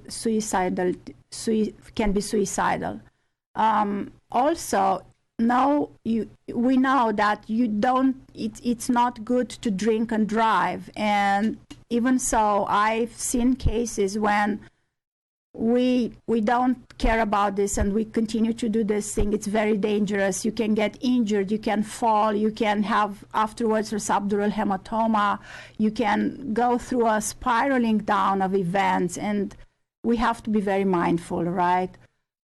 be suicidal. Also, we know that it's not good to drink and drive, and even so, I've seen cases when we don't care about this and we continue to do this thing. It's very dangerous. You can get injured, you can fall, you can have afterwards a subdural hematoma, you can go through a spiraling down of events, and we have to be very mindful, right?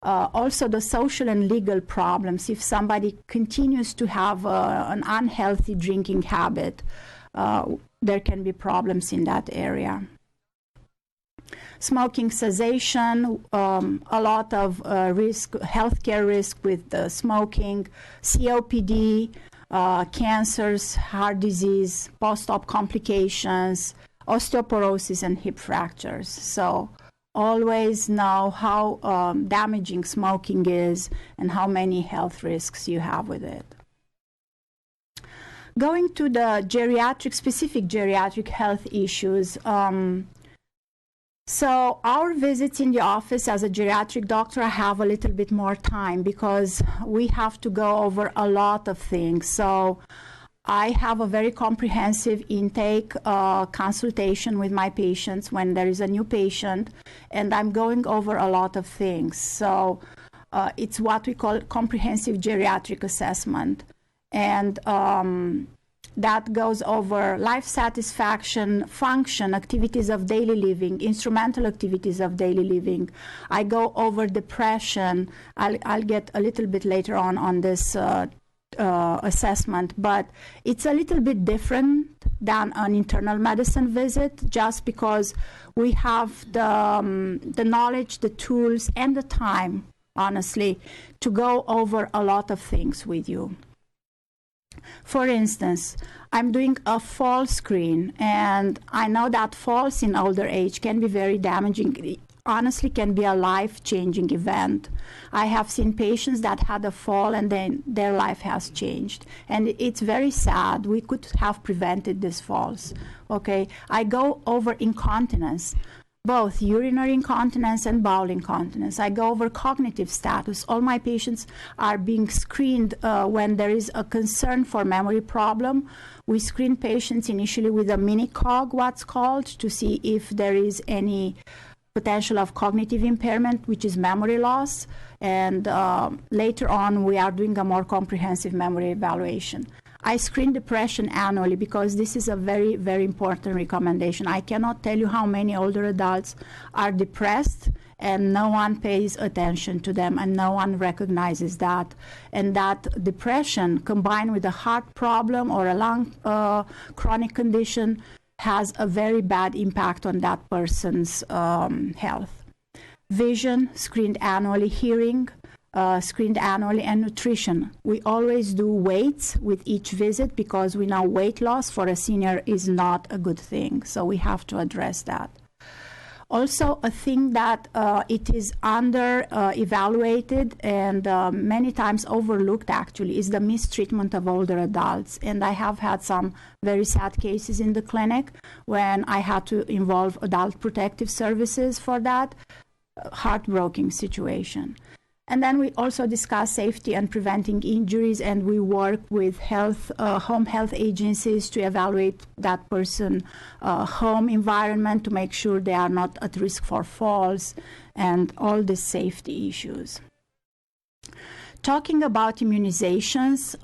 Also the social and legal problems. If somebody continues to have an unhealthy drinking habit, there can be problems in that area. Smoking cessation, a lot of healthcare risk with smoking, COPD, cancers, heart disease, post-op complications, osteoporosis, and hip fractures. So always know how damaging smoking is and how many health risks you have with it. Going to the specific geriatric health issues. So our visits in the office as a geriatric doctor, I have a little bit more time because we have to go over a lot of things. So I have a very comprehensive intake consultation with my patients when there is a new patient, and I'm going over a lot of things. So it's what we call comprehensive geriatric assessment. And that goes over life satisfaction, function, activities of daily living, instrumental activities of daily living. I go over depression. I'll get a little bit later on this assessment, but it's a little bit different than an internal medicine visit just because we have the knowledge, the tools, and the time, honestly, to go over a lot of things with you. For instance, I'm doing a fall screen, and I know that falls in older age can be very damaging. honestly can be a life-changing event. I have seen patients that had a fall and then their life has changed. And it's very sad. We could have prevented these falls. Okay, I go over incontinence, both urinary incontinence and bowel incontinence. I go over cognitive status. All my patients are being screened when there is a concern for memory problem. We screen patients initially with a mini-cog, what's called, to see if there is any potential of cognitive impairment, which is memory loss. And later on, we are doing a more comprehensive memory evaluation. I screen depression annually because this is a very, very important recommendation. I cannot tell you how many older adults are depressed and no one pays attention to them and no one recognizes that. And that depression combined with a heart problem or a lung chronic condition has a very bad impact on that person's health. Vision, screened annually. Hearing, screened annually. And nutrition. We always do weights with each visit because we know weight loss for a senior is not a good thing. So we have to address that. Also, a thing that it is under evaluated and many times overlooked actually is the mistreatment of older adults. And I have had some very sad cases in the clinic when I had to involve adult protective services for that. Heartbreaking situation. And then we also discuss safety and preventing injuries, and we work with home health agencies to evaluate that person's home environment to make sure they are not at risk for falls and all the safety issues. Talking about immunizations,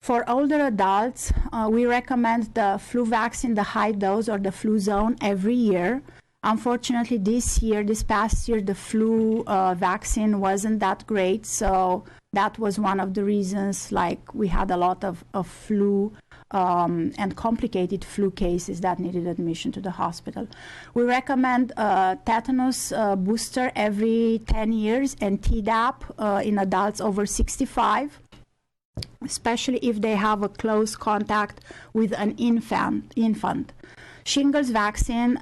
for older adults, we recommend the flu vaccine, the high dose or the Fluzone every year. Unfortunately, this past year, the flu vaccine wasn't that great, so that was one of the reasons, like we had a lot of flu and complicated flu cases that needed admission to the hospital. We recommend tetanus booster every 10 years and Tdap in adults over 65, especially if they have a close contact with an infant. Shingles vaccine,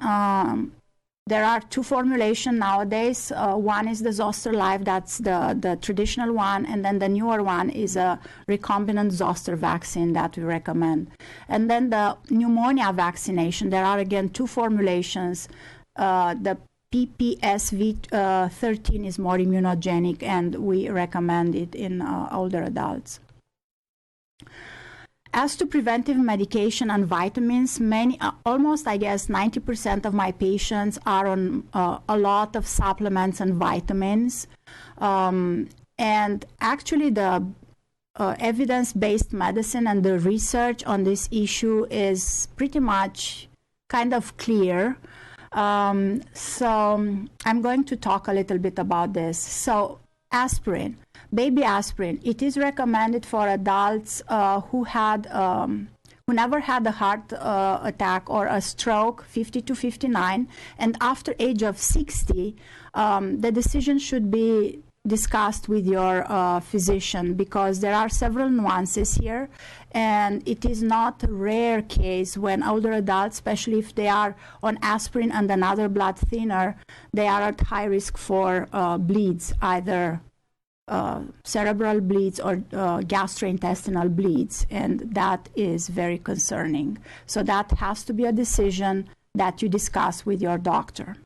there are two formulations nowadays. One is the Zoster Live, that's the traditional one, and then the newer one is a recombinant Zoster vaccine that we recommend. And then the pneumonia vaccination, there are again two formulations. The PPSV13 is more immunogenic, and we recommend it in older adults. As to preventive medication and vitamins, almost, I guess, 90% of my patients are on a lot of supplements and vitamins. And actually, the evidence-based medicine and the research on this issue is pretty much kind of clear. So I'm going to talk a little bit about this. So aspirin. Baby aspirin, it is recommended for adults who never had a heart attack or a stroke, 50 to 59, and after age of 60, the decision should be discussed with your physician because there are several nuances here, and it is not a rare case when older adults, especially if they are on aspirin and another blood thinner, they are at high risk for bleeds, either cerebral bleeds or gastrointestinal bleeds, and that is very concerning. So that has to be a decision that you discuss with your doctor.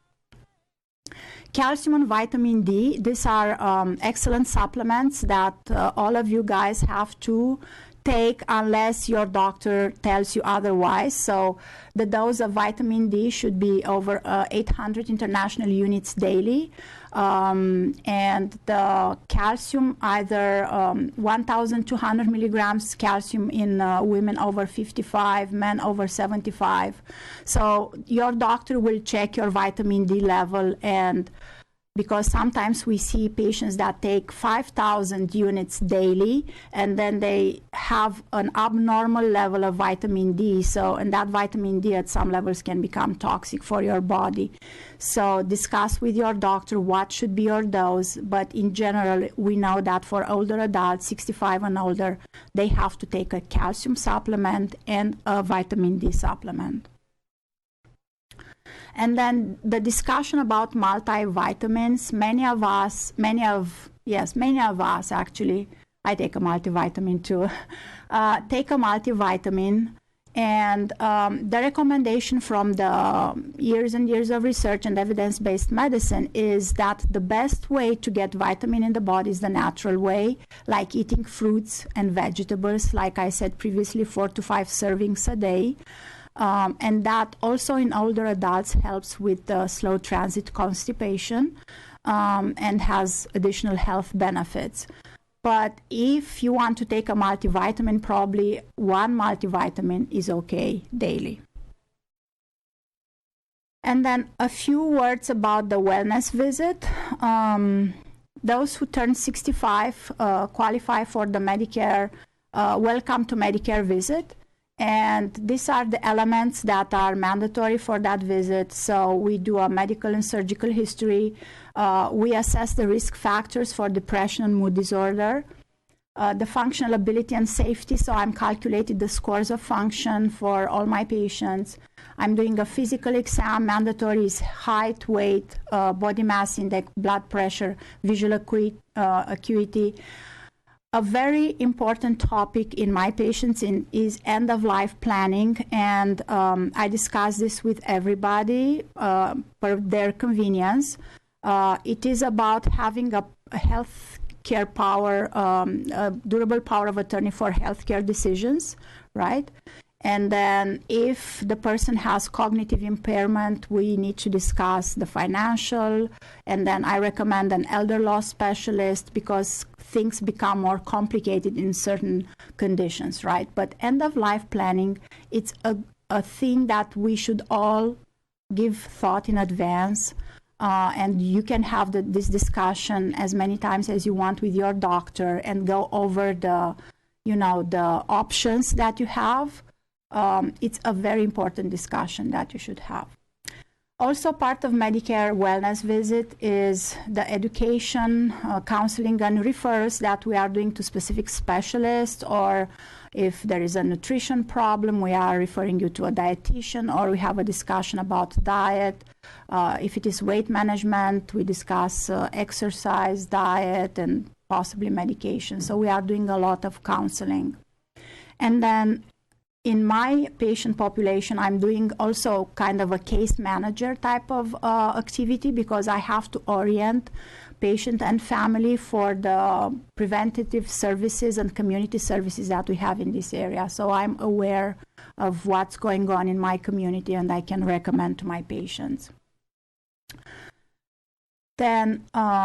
Calcium and vitamin D, these are excellent supplements that all of you guys have to take unless your doctor tells you otherwise. So the dose of vitamin D should be over 800 international units daily. And the calcium, either 1,200 milligrams calcium in women over 55, men over 75. So your doctor will check your vitamin D level, and because sometimes we see patients that take 5,000 units daily and then they have an abnormal level of vitamin D. So, and that vitamin D at some levels can become toxic for your body. So discuss with your doctor what should be your dose. But in general, we know that for older adults, 65 and older, they have to take a calcium supplement and a vitamin D supplement. And then the discussion about multivitamins, many of us actually, I take a multivitamin too, take a multivitamin. And the recommendation from the years and years of research and evidence-based medicine is that the best way to get vitamin in the body is the natural way, like eating fruits and vegetables, like I said previously, 4 to 5 servings a day. And that also in older adults helps with the slow transit constipation and has additional health benefits. But if you want to take a multivitamin, probably one multivitamin is okay daily. And then a few words about the wellness visit. Those who turn 65 qualify for the Medicare Welcome to Medicare visit. And these are the elements that are mandatory for that visit. So we do a medical and surgical history. We assess the risk factors for depression and mood disorder. The functional ability and safety, so I'm calculating the scores of function for all my patients. I'm doing a physical exam. Mandatory is height, weight, body mass index, blood pressure, visual acuity. A very important topic in my patients is end-of-life planning, and I discuss this with everybody for their convenience. It is about having a health care power, a durable power of attorney for healthcare decisions, right? And then if the person has cognitive impairment, we need to discuss the financial, and then I recommend an elder law specialist because things become more complicated in certain conditions, right? But end-of-life planning, it's a thing that we should all give thought in advance, and you can have this discussion as many times as you want with your doctor and go over the options that you have. It's a very important discussion that you should have. Also, part of Medicare wellness visit is the education, counseling, and referrals that we are doing to specific specialists, or if there is a nutrition problem, we are referring you to a dietitian, or we have a discussion about diet. If it is weight management, we discuss exercise, diet, and possibly medication. So we are doing a lot of counseling. And then in my patient population, I'm doing also kind of a case manager type of activity because I have to orient patient and family for the preventative services and community services that we have in this area. So I'm aware of what's going on in my community and I can recommend to my patients. Then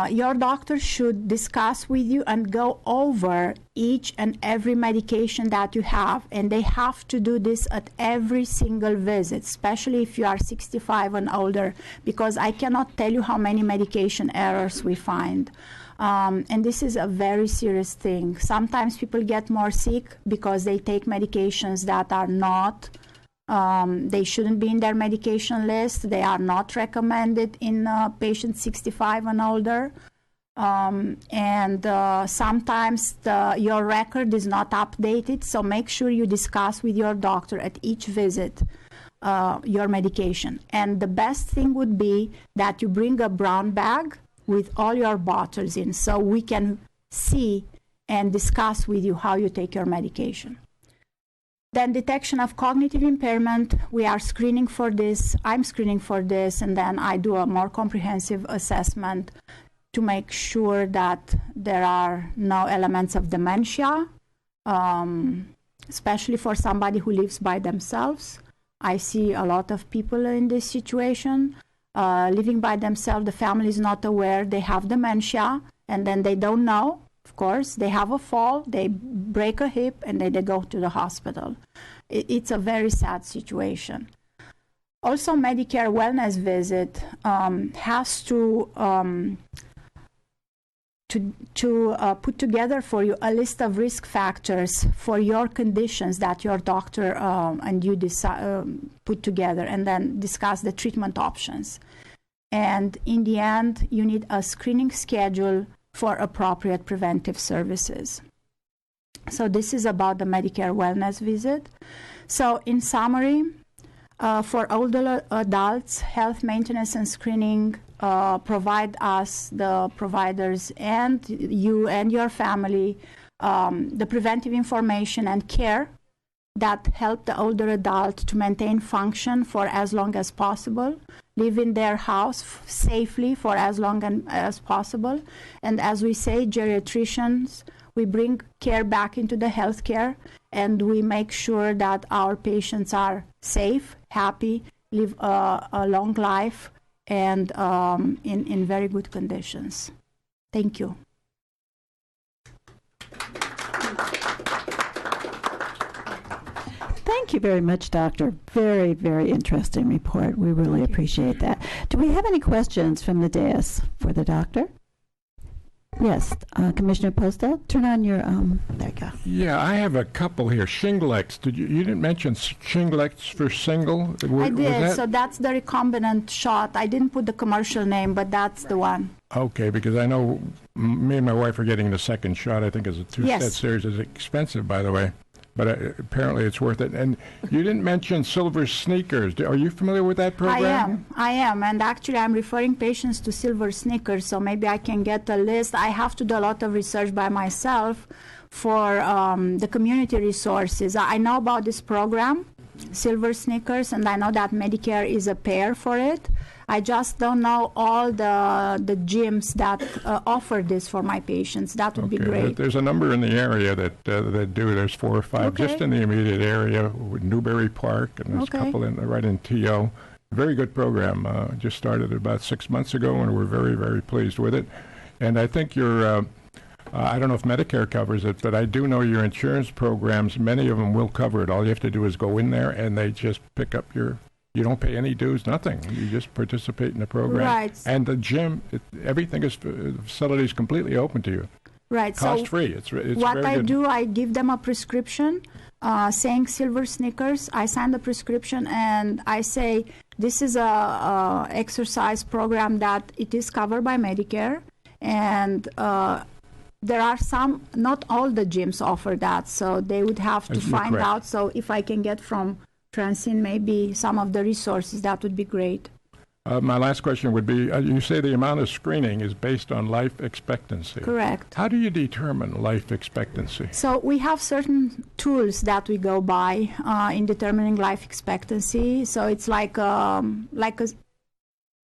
your doctor should discuss with you and go over each and every medication that you have. And they have to do this at every single visit, especially if you are 65 and older, because I cannot tell you how many medication errors we find. And this is a very serious thing. Sometimes people get more sick because they take medications that are not they shouldn't be in their medication list. They are not recommended in patients 65 and older. Sometimes your record is not updated, so make sure you discuss with your doctor at each visit your medication. And the best thing would be that you bring a brown bag with all your bottles in so we can see and discuss with you how you take your medication. Then detection of cognitive impairment, we are screening for this, I'm screening for this, and then I do a more comprehensive assessment to make sure that there are no elements of dementia, especially for somebody who lives by themselves. I see a lot of people in this situation, living by themselves, the family is not aware they have dementia, and then they don't know. Of course, they have a fall, they break a hip, and then they go to the hospital. It's a very sad situation. Also, Medicare wellness visit has to put together for you a list of risk factors for your conditions that your doctor and you put together, and then discuss the treatment options. And in the end, you need a screening schedule for appropriate preventive services. So this is about the Medicare wellness visit. So in summary, For older adults, health maintenance and screening provide us, the providers, and you and your family, the preventive information and care that help the older adult to maintain function for as long as possible, live in their house safely for as long as possible. And as we say, geriatricians, we bring care back into the healthcare, and we make sure that our patients are safe, happy, live a long life, and in very good conditions. Thank you.
Thank you very much, Doctor. Very, very interesting report. We really appreciate that. Do we have any questions from the dais for the doctor? Yes, Commissioner Postel, turn on your, there you go.
Yeah, I have a couple here. Shinglex. You didn't mention Shinglex for single?
I did, so that's the recombinant shot. I didn't put the commercial name, but that's the one.
Okay, because I know me and my wife are getting the second shot. I think it's a two-set
Yes.
series. It's expensive, by the way, but apparently it's worth it. And you didn't mention Silver Sneakers. Are you familiar with that program?
I am, and actually I'm referring patients to Silver Sneakers, so maybe I can get a list. I have to do a lot of research by myself for the community resources. I know about this program, Silver Sneakers, and I know that Medicare is a payer for it. I just don't know all the gyms that offer this for my patients. That would be great.
There's a number in the area that do. There's 4 or 5 just in the immediate area, with Newberry Park, and there's a couple right in TO. Very good program. Just started about 6 months ago, and we're very, very pleased with it. And I think your I don't know if Medicare covers it, but I do know your insurance programs, many of them will cover it. All you have to do is go in there, and they just pick up you don't pay any dues, nothing. You just participate in the program.
Right.
And the gym, everything is, the facility is completely open to you.
Right.
Cost free. It's
what
very
I
good.
do, I give them a prescription saying Silver Sneakers. I sign the prescription and I say this is a exercise program that it is covered by Medicare, and there are some, not all the gyms offer that, so they would have to find out. So if I can get from Francine maybe some of the resources, that would be great.
My last question would be, you say the amount of screening is based on life expectancy.
Correct.
How do you determine life expectancy?
So we have certain tools that we go by in determining life expectancy. So it's like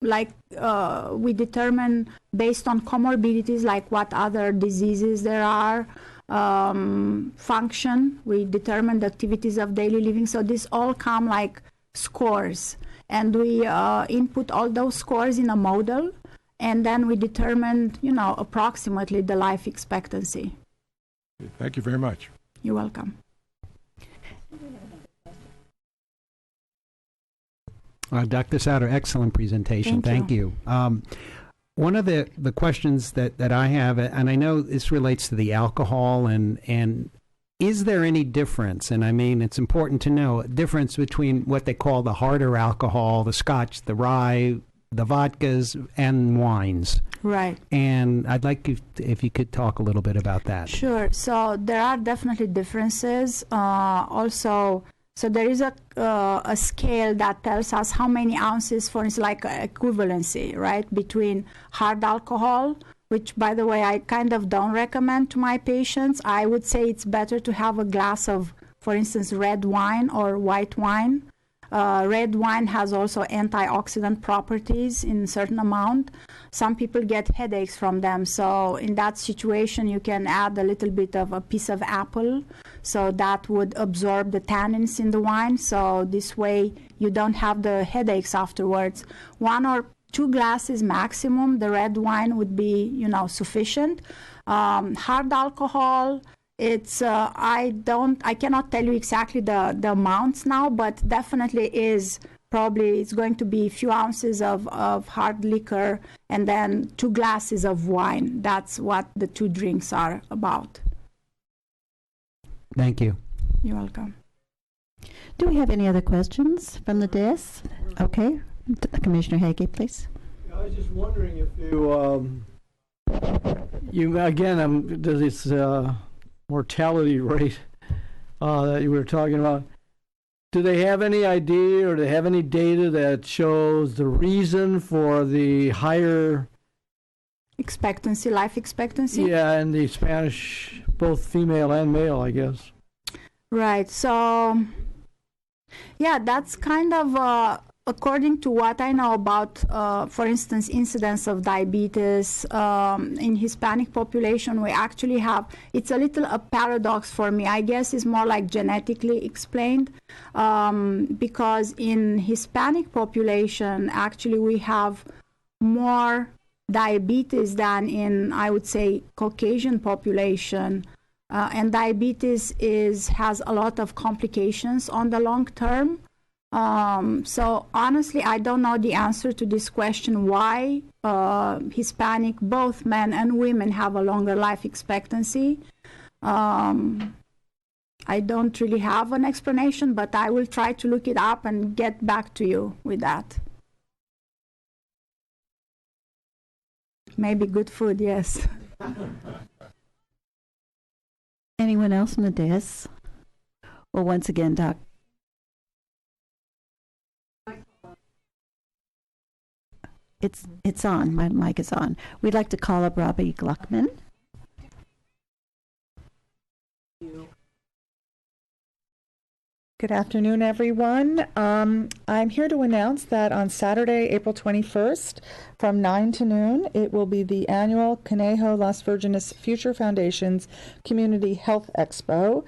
we determine based on comorbidities, like what other diseases there are, function, we determine the activities of daily living. So this all come like scores, and we input all those scores in a model, and then we determine, approximately the life expectancy.
Thank you very much.
You're welcome.
Dr. Sauter, excellent presentation.
Thank
you. One of the questions that I have, and I know this relates to the alcohol, and is there any difference, and I mean it's important to know, difference between what they call the harder alcohol, the scotch, the rye, the vodkas, and wines?
Right.
And I'd like if you could talk a little bit about that.
Sure. So there are definitely differences. So there is a scale that tells us how many ounces, for instance, like equivalency, right, between hard alcohol, which, by the way, I kind of don't recommend to my patients. I would say it's better to have a glass of, for instance, red wine or white wine. Red wine has also antioxidant properties in a certain amount. Some people get headaches from them, so in that situation you can add a little bit of a piece of apple, so that would absorb the tannins in the wine, so this way you don't have the headaches afterwards. 1 or 2 glasses maximum, the red wine would be, sufficient. Hard alcohol, it's I cannot tell you exactly the amounts now, but definitely it's going to be a few ounces of hard liquor and then 2 glasses of wine. That's what the 2 drinks are about.
Thank you.
You're welcome.
Do we have any other questions from the dais? Okay. Commissioner Hagee, please.
I was just wondering if you again, this mortality rate that you were talking about. Do they have any idea or do they have any data that shows the reason for the higher
Life expectancy?
Yeah, and the Spanish, both female and male, I guess.
Right. So, yeah, that's kind of according to what I know about, for instance, incidence of diabetes in Hispanic population. We actually have, it's a little a paradox for me. I guess it's more like genetically explained, because in Hispanic population, actually we have more diabetes than in, I would say, Caucasian population. And diabetes has a lot of complications on the long term. So honestly, I don't know the answer to this question, why Hispanic, both men and women, have a longer life expectancy. I don't really have an explanation, but I will try to look it up and get back to you with that. Maybe good food, yes.
Anyone else on the dais? Well, once again, Doc. It's on. My mic is on. We'd like to call up Robbie Gluckman.
Good afternoon, everyone. I'm here to announce that on Saturday, April 21st, from 9 to noon, it will be the annual Conejo Las Virgenes Future Foundation's Community Health Expo.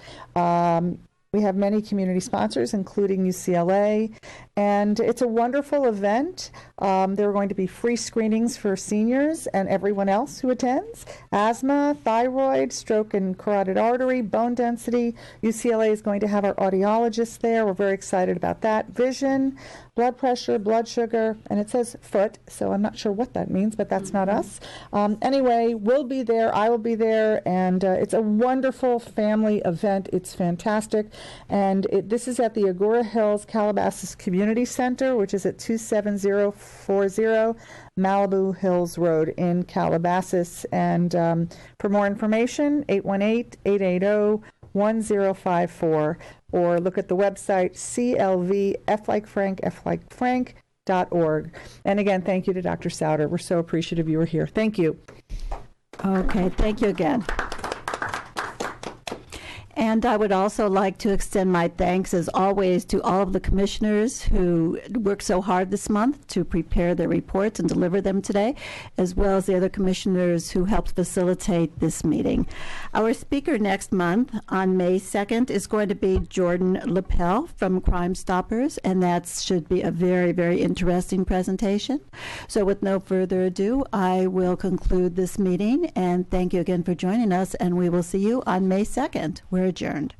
We have many community sponsors, including UCLA, and it's a wonderful event. There are going to be free screenings for seniors and everyone else who attends. Asthma, thyroid, stroke and carotid artery, bone density. UCLA is going to have our audiologists there. We're very excited about that. Vision, blood pressure, blood sugar, and it says foot, so I'm not sure what that means, but that's not us. Anyway, we'll be there. I will be there, and it's a wonderful family event. It's fantastic. And this is at the Agora Hills Calabasas Community Center, which is at 27040 Malibu Hills Road in Calabasas. And for more information, 818-880-1054, or look at the website clvflikefrank.org. And again, thank you to Dr. Souter. We're so appreciative you were here. Thank you.
Okay, thank you again. And I would also like to extend my thanks, as always, to all of the commissioners who worked so hard this month to prepare their reports and deliver them today, as well as the other commissioners who helped facilitate this meeting. Our speaker next month, on May 2nd, is going to be Jordan Lepel from Crime Stoppers, and that should be a very, very interesting presentation. So with no further ado, I will conclude this meeting, and thank you again for joining us, and we will see you on May 2nd. We're adjourned.